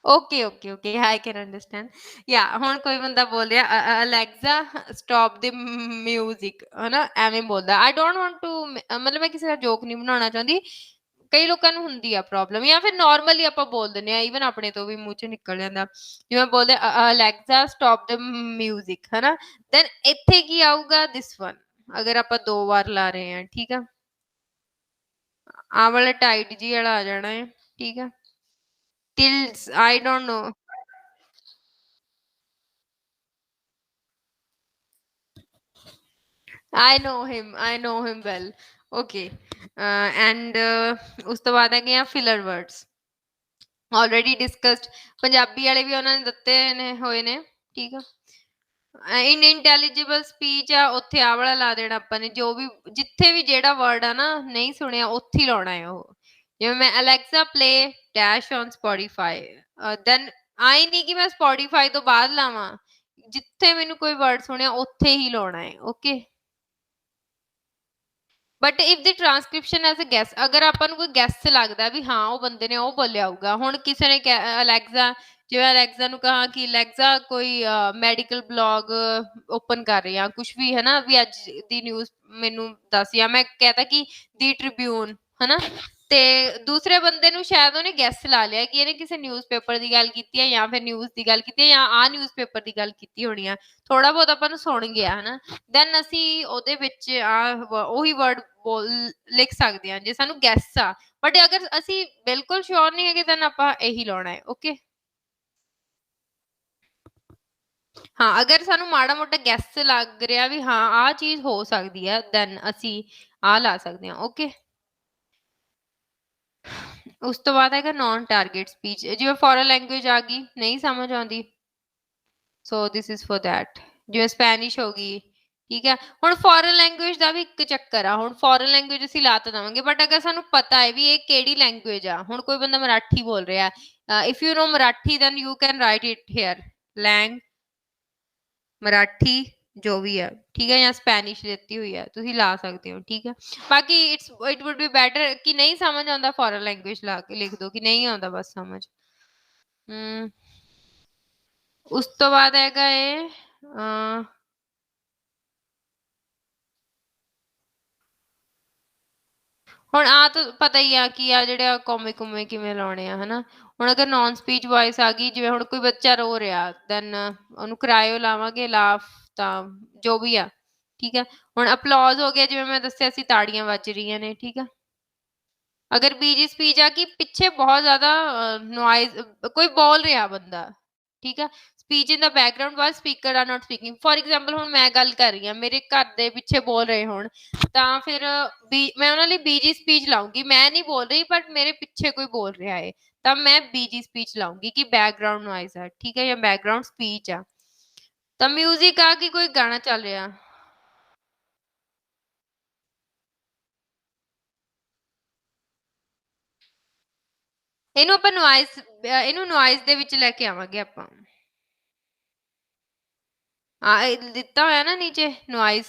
[SPEAKER 1] okay, okay, okay, I can understand. ਯਾ ਹੁਣ ਕੋਈ ਬੰਦਾ ਬੋਲ ਰਿਹਾ ਅਲੈਕਸਾ ਸਟਾਪ ਦ ਮਿਊਜ਼ਿਕ ਹਨਾ, ਐਵੇਂ ਬੋਲਦਾ। ਆਈ ਡੋਂਟ ਵਾਂਟ ਟੂ ਮਤਲਬ ਮੈਂ ਕਿਸੇ ਦਾ ਜੋਕ ਨਹੀਂ ਬਣਾਉਣਾ ਚਾਹੁੰਦੀ। ਕਈ ਲੋਕਾਂ ਨੂੰ ਹੁੰਦੀ ਆ ਪ੍ਰੋਬਲਮ, ਜਾਂ ਫਿਰ ਨੋਰਮਲੀ ਆਪਾਂ ਬੋਲ ਦਿੰਦੇ ਆ, ਈਵਨ ਆਪਣੇ ਤੋਂ ਵੀ ਮੂੰਹ ਚੋਂ ਨਿਕਲ ਜਾਂਦਾ, ਜਿਵੇਂ ਬੋਲਦੇ ਅਲੈਕਸਾ ਸਟਾਪ ਦ ਮਿਊਜ਼ਿਕ ਹਨਾ, ਦੈਨ ਇੱਥੇ ਕੀ ਆਊਗਾ ਦਿਸ ਵਨ, ਅਗਰ ਆਪਾਂ 2 ਵਾਰ ਲਾ ਰਹੇ ਹਾਂ, ਠੀਕ ਆ। ਆਹ ਵਾਲਾ ਟਾਈਟ ਜੀ ਵਾਲਾ ਆ ਜਾਣਾ ਹੈ, ਠੀਕ ਆ। ਟਿਲਸ I don't know. I know him well. Okay. And ਉਸ ਤੋਂ ਬਾਅਦ ਹੈਗੇ ਆ filler words, already discussed. Punjabi ਵਾਲੇ ਵੀ ਉਹਨਾਂ ਨੇ ਦਿੱਤੇ ਨੇ ਹੋਏ ਨੇ, ਠੀਕ ਆ। ਇਨਇੰਟੈਲੀਜੀਬਲ ਸਪੀਚ ਆ, ਉੱਥੇ ਆਹ ਵਾਲਾ ਲਾ ਦੇਣਾ ਆਪਾਂ ਨੇ, ਜੋ ਵੀ ਜਿੱਥੇ ਵੀ ਜਿਹੜਾ ਵਰਡ ਆ ਨਾ ਨਹੀਂ ਸੁਣਿਆ ਉੱਥੇ ਹੀ ਲਾਉਣਾ ਹੈ ਉਹ। ਜਿਵੇਂ ਮੈਂ Alexa play dash on Spotify, then I ਨਹੀਂ ਕਿ ਮੈਂ ਸਪੋਟੀਫਾਈ ਤੋਂ ਬਾਅਦ ਲਾਵਾਂ, ਜਿੱਥੇ ਮੈਨੂੰ ਕੋਈ ਵਰਡ ਸੁਣਿਆ ਉੱਥੇ ਹੀ ਲਾਉਣਾ ਹੈ। Okay. But if the transcription as a gas, ਅਗਰ ਆਪਾਂ ਨੂੰ ਕੋਈ ਗੈਸ ਲੱਗਦਾ ਵੀ ਹਾਂ ਉਹ ਬੰਦੇ ਨੇ ਉਹ ਬੋਲਿਆ ਹੋਊਗਾ, ਹੁਣ ਕਿਸੇ ਨੇ ਅਲੈਕਸਾ, ਜਿਵੇਂ ਅਲੈਕਸਾ ਨੂੰ ਕਹਾ ਕਿ ਅਲੈਕਸਾ ਕੋਈ ਮੈਡੀਕਲ ਬਲੌਗ ਓਪਨ ਕਰ ਰਹੀ ਆ, ਕੁਛ ਵੀ ਹੈ ਨਾ, ਵੀ ਅੱਜ ਦੀ ਨਿਊਜ਼ ਮੈਨੂੰ ਦੱਸ, ਜਾਂ ਮੈਂ ਕਹਤਾ ਕਿ ਦੀ ਟ੍ਰਿਬਿਊਨ ਹਨਾ, ਤੇ ਦੂਸਰੇ ਬੰਦੇ ਨੂੰ ਸ਼ਾਇਦ ਉਹਨੇ ਗੈਸ ਲਾ ਲਿਆ ਕਿ ਇਹਨੇ ਕਿਸੇ ਨਿਊਜ਼ਪੇਪਰ ਦੀ ਗੱਲ ਕੀਤੀ ਹੈ, ਜਾਂ ਫਿਰ ਨਿਊਜ਼ ਦੀ ਗੱਲ ਕੀਤੀ ਹੈ, ਜਾਂ ਆਹ ਨਿਊਜ਼ਪੇਪਰ ਦੀ ਗੱਲ ਕੀਤੀ ਹੋਣੀ ਆ, ਥੋੜਾ ਬਹੁਤ ਆਪਾਂ ਨੂੰ ਸੁਣ ਗਿਆ ਹਨਾ, ਦੈਨ ਅਸੀਂ ਉਹਦੇ ਵਿੱਚ ਉਹੀ ਵਰਡ ਬੋਲ ਲਿਖ ਸਕਦੇ ਹਾਂ ਜੇ ਸਾਨੂੰ ਗੈਸ ਆ। ਬਟ ਅਗਰ ਅਸੀਂ ਬਿਲਕੁਲ ਸ਼ੋਰ ਨਹੀਂ ਹੈਗੇ ਦੈਨ ਆਪਾਂ ਇਹੀ ਲਾਉਣਾ ਹੈ। ਓਕੇ। ਹਾਂ, ਅਗਰ ਸਾਨੂੰ ਮਾੜਾ ਮੋਟਾ ਗੈਸ ਲੱਗ ਰਿਹਾ ਵੀ ਹਾਂ ਆਹ ਚੀਜ਼ ਹੋ ਸਕਦੀ ਹੈ, ਦੈਨ ਅਸੀਂ ਆਹ ਲਾ ਸਕਦੇ ਹਾਂ। ਓਕੇ। ਉਸ ਤੋਂ ਬਾਅਦ ਹੈਗਾ ਨੋਨ ਟਾਰਗੇਟ ਸਪੀਚ, ਜਿਵੇਂ ਫੋਰਨ ਲੈਂਗੁਏਜ ਆ ਗਈ ਨਹੀਂ ਸਮਝ ਆਉਂਦੀ, ਸੋ ਦਿਸ ਇਜ਼ ਫॉर दैट। ਜਿਵੇਂ ਸਪੈਨਿਸ਼ ਹੋ ਗਈ, ਠੀਕ ਹੈ। ਹੁਣ ਫੋਰਨ ਲੈਂਗੁਏਜ ਦਾ ਵੀ ਇੱਕ ਚੱਕਰ ਆ, ਹੁਣ ਫੋਰਨ ਲੈਂਗੁਏਜ ਅਸੀਂ ਲਾ ਤਾਂ ਦੇਵਾਂਗੇ, ਬਟ ਅਗਰ ਸਾਨੂੰ ਪਤਾ ਹੈ ਵੀ ਇਹ ਕਿਹੜੀ ਲੈਂਗੁਏਜ ਆ, ਹੁਣ ਕੋਈ ਬੰਦਾ ਮਰਾਠੀ ਬੋਲ ਰਿਹਾ, if you know Marathi then you can write it here, lang Marathi ਜੋ ਵੀ ਹੈ, ਠੀਕ ਹੈ, ਜਾਂ ਸਪੈਨਿਸ਼ ਦਿੱਤੀ ਹੋਈ ਹੈ ਤੁਸੀਂ ਲਾ ਸਕਦੇ ਹੋ, ਠੀਕ ਹੈ। ਬਾਕੀ ਇਟ ਵੁੱਡ ਬੀ ਬੈਟਰ ਕਿ ਨਹੀਂ ਸਮਝ ਆਉਂਦਾ ਫੋਰਨ ਲੈਂਗੁਏਜ ਲਾ ਕੇ ਲਿਖ ਦੋ ਕਿ ਨਹੀਂ ਆਉਂਦਾ ਬਸ ਸਮਝ। ਹਮ ਉਸ ਤੋਂ ਬਾਅਦ ਹੈਗਾ ਇਹ ਹੁਣ ਆ ਤਾਂ ਪਤਾ ਹੀ ਆ ਕਿ ਆ ਜਿਹੜੇ ਕੋਮੇ ਕੁਮੇ ਕਿਵੇਂ ਲਾਉਣੇ ਆ ਹਨਾ। ਹੁਣ ਅਗਰ ਨੋਨ ਸਪੀਚ ਵੌਇਸ ਆ ਗਈ, ਜਿਵੇਂ ਹੁਣ ਕੋਈ ਬੱਚਾ ਰੋ ਰਿਹਾ, ਦੈਨ ਉਹਨੂੰ ਕਰਾਇਓ ਲਾਵਾਂਗੇ, ਲਾਫ ਤਾਂ ਜੋ ਵੀ ਆ, ਠੀਕ ਹੈ। ਹੁਣ ਅਪਲੋਜ਼ ਹੋ ਗਿਆ, ਜਿਵੇਂ ਮੈਂ ਦੱਸਿਆ ਸੀ ਤਾੜੀਆਂ ਵੱਜ ਰਹੀਆਂ ਨੇ, ਠੀਕ ਆ। ਅਗਰ ਬੀਜੀ ਸਪੀਚ ਆ ਕਿ ਪਿੱਛੇ ਬਹੁਤ ਜ਼ਿਆਦਾ ਨੋਇਜ਼, ਕੋਈ ਬੋਲ ਰਿਹਾ ਬੰਦਾ, ਠੀਕ ਆ, speech in the background while speaker are not speaking. For example ਹੁਣ ਮੈਂ ਗੱਲ ਕਰ ਰਹੀ ਹਾਂ, ਮੇਰੇ ਘਰ ਦੇ ਪਿੱਛੇ ਬੋਲ ਰਹੇ ਹੋਣ, ਤਾਂ ਫਿਰ ਮੈਂ ਉਹਨਾਂ ਲਈ ਬੀਜੀ ਸਪੀਚ ਲਾਉਂਗੀ। ਮੈਂ ਨਹੀਂ ਬੋਲ ਰਹੀ ਬਟ ਮੇਰੇ ਪਿੱਛੇ ਕੋਈ ਬੋਲ ਰਿਹਾ ਹੈ, ਤਾਂ ਮੈਂ ਬੀਜੀ ਸਪੀਚ ਲਾਉਂਗੀ ਕਿ ਬੈਕਗਰਾਉਂਡ ਨੋਇਜ਼ ਆ, ਠੀਕ ਹੈ, ਜਾਂ ਬੈਕਗਰਾਉਂਡ ਸਪੀਚ ਆ। ਤਾਂ ਮਿਊਜ਼ਿਕ ਆ ਕਿ ਕੋਈ ਗਾਣਾ ਚੱਲ ਰਿਹਾ, ਇਹਨੂੰ ਆਪਾਂ ਨੋਇਜ਼, ਇਹਨੂੰ ਨੋਇਜ਼ ਦੇ ਵਿੱਚ ਲੈ ਕੇ ਆਵਾਂਗੇ ਆਪਾਂ। ਦਿੱਤਾ ਹੋਇਆ ਨਾ ਨੀਚੇ noise,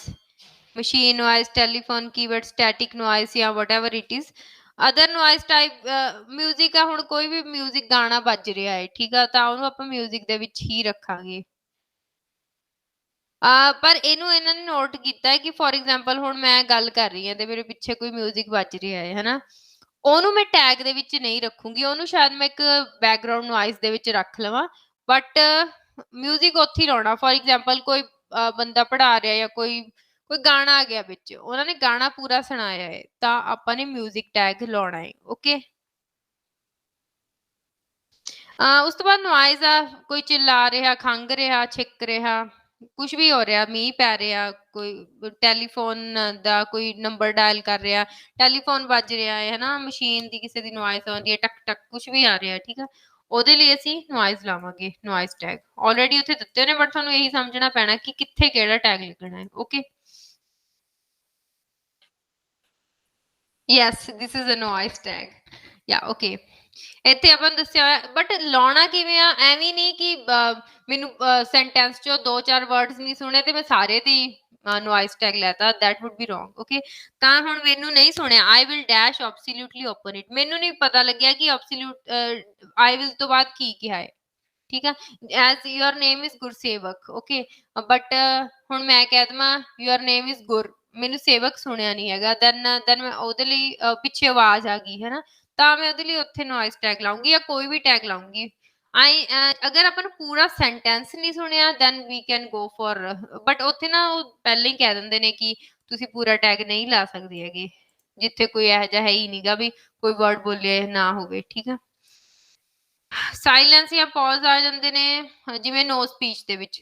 [SPEAKER 1] machine noise, telephone keyword, static noise, ਜਾਂ whatever it is other noise type. Music ਆ, ਹੁਣ ਕੋਈ ਵੀ ਮਿਊਜ਼ਿਕ ਗਾਣਾ ਵੱਜ ਰਿਹਾ ਹੈ, ਠੀਕ ਆ, ਤਾਂ ਉਹਨੂੰ ਆਪਾਂ ਮਿਊਜ਼ਿਕ ਦੇ ਵਿੱਚ ਹੀ ਰੱਖਾਂਗੇ। ਪਰ ਇਹਨੂੰ ਇਹਨਾਂ ਨੇ ਨੋਟ ਕੀਤਾ ਹੈ ਕਿ ਫੋਰ ਐਗਜ਼ਾਮਪਲ ਹੁਣ ਮੈਂ ਗੱਲ ਕਰ ਰਹੀ ਹਾਂ ਤੇ ਮੇਰੇ ਪਿੱਛੇ ਕੋਈ ਮਿਊਜ਼ਿਕ ਵੱਜ ਰਿਹਾ ਹੈ ਹਨਾ, ਉਹਨੂੰ ਮੈਂ ਟੈਗ ਦੇ ਵਿੱਚ ਨਹੀਂ ਰੱਖੂੰਗੀ, ਉਹਨੂੰ ਸ਼ਾਇਦ ਮੈਂ ਇੱਕ ਬੈਕਗਰਾਉਂਡ ਨੋਇਜ਼ ਦੇ ਵਿੱਚ ਰੱਖ ਲਵਾਂ, ਬਟ ਮਿਊਜ਼ਿਕ ਉੱਥੇ ਹੀ ਲਾਉਣਾ। ਫੋਰ ਐਗਜ਼ਾਮਪਲ ਕੋਈ ਬੰਦਾ ਪੜ੍ਹਾ ਰਿਹਾ, ਜਾਂ ਕੋਈ ਕੋਈ ਗਾਣਾ ਆ ਗਿਆ ਵਿੱਚ, ਉਹਨਾਂ ਨੇ ਗਾਣਾ ਪੂਰਾ ਸੁਣਾਇਆ ਹੈ, ਤਾਂ ਆਪਾਂ ਨੇ ਮਿਊਜ਼ਿਕ ਟੈਗ ਲਾਉਣਾ ਹੈ। ਓਕੇ। ਉਸ ਤੋਂ ਬਾਅਦ ਨੋਇਜ਼ ਆ, ਕੋਈ ਚਿল্ਲਾ ਰਿਹਾ, ਖੰਘ ਰਿਹਾ, ਛਿੱਕ ਰਿਹਾ, ਕੁਛ ਵੀ ਹੋ ਰਿਹਾ, ਮੀਂਹ ਪੈ ਰਿਹਾ, ਕੋਈ ਟੈਲੀਫੋਨ ਦਾ ਕੋਈ ਨੰਬਰ ਡਾਇਲ ਕਰ ਰਿਹਾ, ਟੈਲੀਫੋਨ ਵੱਜ ਰਿਹਾ ਹੈ ਹਨਾ, ਮਸ਼ੀਨ ਦੀ ਕਿਸੇ ਦੀ ਨੋਇਜ਼ ਆਉਂਦੀ ਹੈ, ਟਕ ਟਕ ਕੁਛ ਵੀ ਆ ਰਿਹਾ, ਠੀਕ ਆ, ਉਹਦੇ ਲਈ ਅਸੀਂ ਨੋਇਜ਼ ਲਾਵਾਂਗੇ, ਨੋਇਜ਼ ਟੈਗ ਆਲਰੇਡੀ ਉੱਥੇ ਦਿੱਤੇ ਨੇ, ਬਟ ਤੁਹਾਨੂੰ ਇਹੀ ਸਮਝਣਾ ਪੈਣਾ ਕਿ ਕਿੱਥੇ ਕਿਹੜਾ ਟੈਗ ਲੱਗਣਾ ਹੈ। Okay. Yes, this is a noise tag. Yeah okay. ਇੱਥੇ ਆਪਾਂ ਨੂੰ ਦੱਸਿਆ ਹੋਇਆ, ਬਟ ਲਾਉਣਾ ਕਿਵੇਂ ਆ, ਐਵੇਂ ਨਹੀਂ ਕਿ ਮੈਨੂੰ ਸੈਂਟੈਂਸ ਚੋਂ 2-4 ਵਰਡਸ ਨਹੀਂ ਸੁਣੇ ਤੇ ਮੈਂ ਸਾਰੇ ਦੀ ਨੋਇਸ ਟੈਗ ਲੈਤਾ, that would be wrong. Okay, ਤਾਂ ਹੁਣ ਮੈਨੂੰ ਨਹੀਂ ਸੁਣਿਆ I will dash absolutely open it, ਮੈਨੂੰ ਨਹੀਂ ਪਤਾ ਲੱਗਿਆ ਕਿ ਐਬਸੋਲਿਊਟ ਆਈ ਵਿਲ ਤੋਂ ਬਾਅਦ ਕੀ ਕਿਹਾ ਹੈ। ਠੀਕ ਆ, as your name is Gursewak, okay, but ਹੁਣ ਮੈਂ ਕਹਿ ਦੇਵਾਂ ਯੂਰ ਨੇਮ ਇਜ਼ ਗੁਰ, ਮੈਨੂੰ ਸੇਵਕ ਸੁਣਿਆ ਨਹੀਂ ਹੈਗਾ, ਦੈਨ ਮੈਂ ਉਹਦੇ ਲਈ ਪਿੱਛੇ ਆਵਾਜ਼ ਆ ਗਈ ਹੈ ਨਾ, ਤਾਂ ਮੈਂ ਉਹਦੇ ਲਈ ਉੱਥੇ ਨੋਇਸ ਟੈਗ ਲਾਉਂਗੀ ਜਾਂ ਕੋਈ ਵੀ ਟੈਗ ਲਾਉਂਗੀ। ਅਗਰ ਆਪਾਂ ਨੂੰ ਪੂਰਾ ਸੈਂਟੈਂਸ ਨਹੀਂ ਸੁਣਿਆ then we can go for, but ਉੱਥੇ ਨਾ ਉਹ ਪਹਿਲਾਂ ਹੀ ਕਹਿ ਦਿੰਦੇ ਨੇ ਕਿ ਤੁਸੀਂ ਪੂਰਾ ਟੈਗ ਨਹੀਂ ਲਾ ਸਕਦੇ ਹੈਗੇ, ਜਿੱਥੇ ਕੋਈ ਇਹੋ ਜਿਹਾ ਹੈ ਹੀ ਨਹੀਂਗਾ ਵੀ ਕੋਈ ਵਰਡ ਬੋਲੇ ਨਾ ਹੋਵੇ। ਠੀਕ ਆ, ਸਾਇਲੈਂਸ ਜਾਂ ਪੌਜ਼ ਆ ਜਾਂਦੇ ਨੇ ਜਿਵੇਂ ਨੋ ਸਪੀਚ ਦੇ ਵਿੱਚ,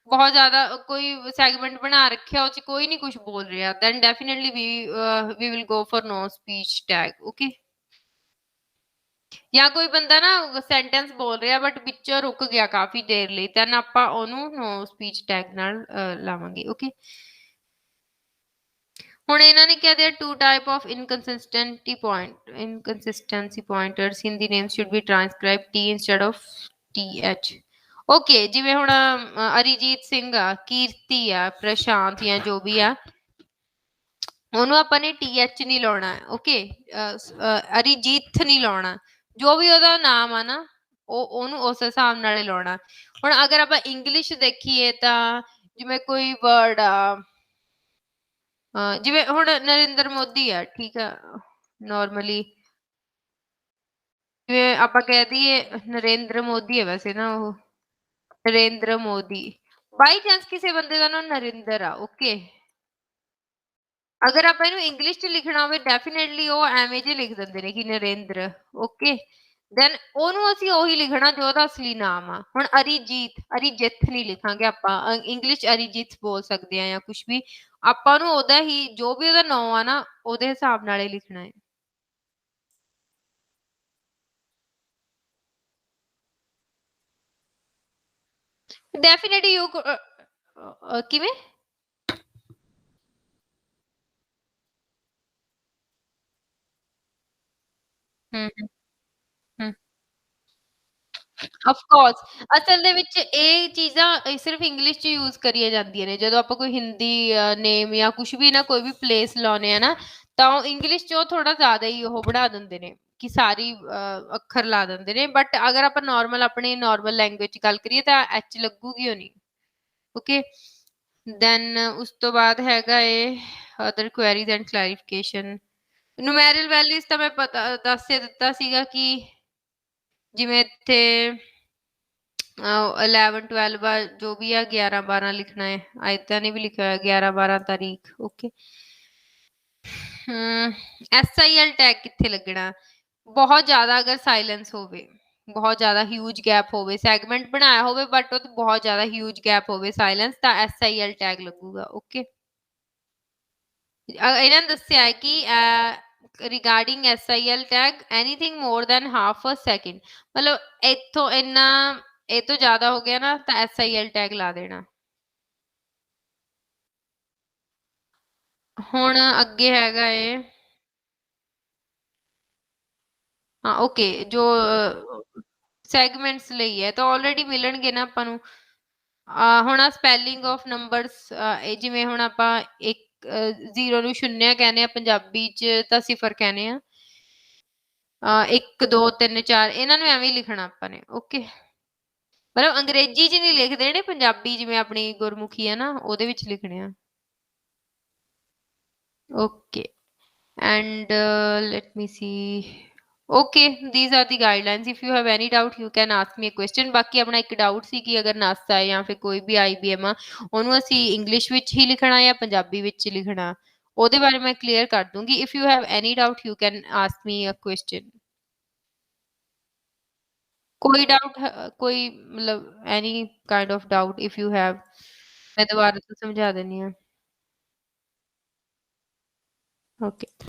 [SPEAKER 1] ਬਹੁਤ ਜ਼ਿਆਦਾ ਕੋਈ ਸੈਗਮੈਂਟ ਬਣਾ ਰੱਖਿਆ ਉਹ 'ਚ ਕੋਈ ਨਹੀਂ ਕੁਛ ਬੋਲ ਰਿਹਾ, then definitely we will go for no speech tag. Okay, ਜਾਂ ਕੋਈ ਬੰਦਾ ਨਾ ਸੈਂਟੈਂਸ ਬੋਲ ਰਿਹਾ ਬਟ ਵਿੱਚੋਂ ਰੁਕ ਗਿਆ ਕਾਫੀ ਦੇਰ ਲਈ, ਦੈਨ ਆਪਾਂ ਉਹਨੂੰ ਨੋ ਸਪੀਚ ਟੈਗ ਨਾਲ ਲਾਵਾਂਗੇ। ਓਕੇ, ਹੁਣ ਇਹਨਾਂ ਨੇ ਕਿਹਾ there two type of inconsistency pointers in the name should be transcribed t instead of th। Okay, ਜਿਵੇਂ ਹੁਣ ਅਰੀਜੀਤ ਸਿੰਘ ਆ, ਕੀਰਤੀ ਆ, ਪ੍ਰਸ਼ਾਂਤ ਜਾਂ ਜੋ ਵੀ ਆ, ਉਹਨੂੰ ਆਪਾਂ ਨੇ ਟੀ ਐਚ ਨਹੀਂ ਲਾਉਣਾ। ਓਕੇ, ਅਰੀਜੀਤ ਨਹੀਂ ਲਾਉਣਾ, ਜੋ ਵੀ ਉਹਦਾ ਨਾਮ ਆ ਨਾ ਉਹਨੂੰ ਉਸ ਹਿਸਾਬ ਨਾਲ ਹੀ ਲਾਉਣਾ। ਹੁਣ ਅਗਰ ਆਪਾਂ ਇੰਗਲਿਸ਼ ਦੇਖੀਏ ਤਾਂ ਜਿਵੇਂ ਕੋਈ ਵਰਡ ਆ ਜਿਵੇਂ ਹੁਣ ਨਰਿੰਦਰ ਮੋਦੀ ਆ, ਠੀਕ ਆ, ਨਾਰਮਲੀ ਜਿਵੇਂ ਆਪਾਂ ਕਹਿ ਦਈਏ ਨਰਿੰਦਰ ਮੋਦੀ ਹੈ ਵੈਸੇ ਨਾ ਉਹ, ਨਰਿੰਦਰ ਮੋਦੀ, ਬਾਈ ਚਾਂਸ ਕਿਸੇ ਬੰਦੇ ਦਾ ਨਾਮ ਨਰਿੰਦਰ ਆ, ਓਕੇ, ਅਗਰ ਆਪਾਂ ਇਹਨੂੰ ਇੰਗਲਿਸ਼ 'ਚ ਲਿਖਣਾ ਹੋਵੇ ਡੈਫੀਨੇਟਲੀ ਉਹ ਐਵੇਂ ਜਿਹੇ ਲਿਖ ਦਿੰਦੇ ਨੇ ਕਿ ਨਰਿੰਦਰ, ਓਕੇ, ਦੈਨ ਉਹਨੂੰ ਅਸੀਂ ਉਹੀ ਲਿਖਣਾ ਜੋ ਉਹਦਾ ਅਸਲੀ ਨਾਮ ਆ। ਹੁਣ ਅਰੀਜੀਤ, ਅਰੀਜਿੱਤ ਨਹੀਂ ਲਿਖਾਂਗੇ ਆਪਾਂ, ਇੰਗਲਿਸ਼ 'ਚ ਅਰੀਜੀਤ ਬੋਲ ਸਕਦੇ ਆ ਜਾਂ ਕੁਛ ਵੀ, ਆਪਾਂ ਉਹਨੂੰ ਉਹਦਾ ਹੀ ਜੋ ਵੀ ਉਹਦਾ ਨਾਂ ਆ ਨਾ ਉਹਦੇ ਹਿਸਾਬ ਨਾਲ ਹੀ ਲਿਖਣਾ ਹੈ। ਡੈਫੀਨੇਟਲੀ ਯੂ ਕਿਵੇਂ? ਹੂੰ, ਹੂੰ, ਹੂੰ। ਆਫ ਕੋਰਸ, ਅਸਲ ਦੇ ਵਿੱਚ ਇਹ ਚੀਜ਼ਾਂ ਸਿਰਫ ਇੰਗਲਿਸ਼ 'ਚ ਯੂਜ਼ ਕਰੀਆਂ ਜਾਂਦੀਆਂ ਨੇ। ਜਦੋਂ ਆਪਾਂ ਕੋਈ ਹਿੰਦੀ ਨੇਮ ਜਾਂ ਕੁਛ ਵੀ ਨਾ ਕੋਈ ਵੀ ਪਲੇਸ ਲਾਉਂਦੇ ਆ ਨਾ, ਤਾਂ ਉਹ ਇੰਗਲਿਸ਼ 'ਚ ਉਹ ਥੋੜਾ ਜ਼ਿਆਦਾ ਹੀ ਉਹ ਬਣਾ ਦਿੰਦੇ ਨੇ ਕਿ ਸਾਰੀ ਅੱਖਰ ਲਾ ਦਿੰਦੇ ਨੇ। ਬਟ ਅਗਰ ਆਪਾਂ ਨਾਰਮਲ ਆਪਣੀ ਨਾਰਮਲ ਲੈਂਗੁਏਜ 'ਚ ਗੱਲ ਕਰੀਏ ਤਾਂ ਐਚ ਲੱਗੂਗੀ ਓ ਨਹੀਂ। ਓਕੇ, ਦੈਨ ਉਸ ਤੋਂ ਬਾਅਦ ਹੈਗਾ ਏ other queries and clarification. Numeral values ਤਾਂ ਮੈਂ ਪਤਾ ਦੱਸ ਹੀ ਦਿੱਤਾ ਸੀਗਾ ਕਿ ਜਿਵੇਂ ਇੱਥੇ 11 12 ਆ ਜੋ ਵੀ ਆ 11 12 ਲਿਖਣਾ ਹੈ, ਏਦਾਂ ਨਹੀਂ ਵੀ ਲਿਖਿਆ ਹੋਇਆ 11 12 ਤਾਰੀਖ। Okay, S I L tag ਕਿੱਥੇ ਲੱਗਣਾ? ਬਹੁਤ ਜ਼ਿਆਦਾ ਅਗਰ ਸਾਇਲੈਂਸ ਹੋਵੇ, ਬਹੁਤ ਜ਼ਿਆਦਾ ਹਿਊਜ ਗੈਪ ਹੋਵੇ, ਸੈਗਮੈਂਟ ਬਣਾਇਆ ਹੋਵੇ ਬਟ ਉਹ 'ਚ ਬਹੁਤ ਜ਼ਿਆਦਾ ਹਿਊਜ ਗੈਪ ਹੋਵੇ ਸਾਇਲੈਂਸ, ਤਾਂ ਐਸ ਆਈ ਐਲ ਟੈਗ ਲੱਗੂਗਾ। ਓਕੇ, ਇਹਨਾਂ ਨੇ ਦੱਸਿਆ ਹੈ ਕਿ regarding S I L tag anything more than half a second, ਮਤਲਬ ਇੱਥੋਂ ਇੰਨਾ ਇਹ ਤੋਂ ਜ਼ਿਆਦਾ ਹੋ ਗਿਆ ਨਾ ਤਾਂ ਐਸ ਆਈ ਐਲ ਟੈਗ ਲਾ ਦੇਣਾ। ਹੁਣ ਅੱਗੇ ਹੈਗਾ ਏ ਹਾਂ, ਓਕੇ, ਜੋ ਸੈਗਮੈਂਟਸ ਲਈ ਹੈ ਤਾਂ ਆਲਰੇਡੀ ਮਿਲਣਗੇ ਨਾ ਆਪਾਂ ਨੂੰ। ਹੁਣ ਆ ਸਪੈਲਿੰਗ ਆਫ ਨੰਬਰਸ, ਇਹ ਜਿਵੇਂ ਹੁਣ ਆਪਾਂ ਇੱਕ 0 ਨੂੰ ਸ਼ੂਨਿਆ ਕਹਿੰਦੇ ਆ ਪੰਜਾਬੀ 'ਚ ਤਾਂ ਸਿਫਰ ਕਹਿੰਦੇ ਆ। 1 2 3 4 ਇਹਨਾਂ ਨੂੰ ਐਵੇਂ ਹੀ ਲਿਖਣਾ ਆਪਾਂ ਨੇ। ਓਕੇ, ਮਤਲਬ ਅੰਗਰੇਜ਼ੀ 'ਚ ਨਹੀਂ ਲਿਖਦੇ ਨੇ, ਪੰਜਾਬੀ ਜਿਵੇਂ ਆਪਣੀ ਗੁਰਮੁਖੀ ਹੈ ਨਾ ਉਹਦੇ ਵਿੱਚ ਲਿਖਣੇ ਆ। Okay, and let me see, okay, these are the guidelines, if you have any doubt you can ask me a question। ਬਾਕੀ ਆਪਣਾ ਇੱਕ ਡਾਊਟ ਸੀ ਕਿ ਅਗਰ ਨਾਸਾ ਹੈ ਜਾਂ ਫਿਰ ਕੋਈ ਵੀ ਆਈਬੀਐਮ ਆ ਉਹਨੂੰ ਅਸੀਂ ਇੰਗਲਿਸ਼ ਵਿੱਚ ਹੀ ਲਿਖਣਾ ਜਾਂ ਪੰਜਾਬੀ ਵਿੱਚ ਲਿਖਣਾ, ਉਹਦੇ ਬਾਰੇ ਮੈਂ ਕਲੀਅਰ ਕਰ ਦੂੰਗੀ। if you have any doubt you can ask me a question। ਕੋਈ ਡਾਊਟ, ਕੋਈ ਮਤਲਬ any kind of doubt if you have, ਮੈਂ ਦੁਬਾਰਾ ਤੋਂ ਸਮਝਾ ਦਿੰਦੀ ਹਾਂ। ਓਕੇ।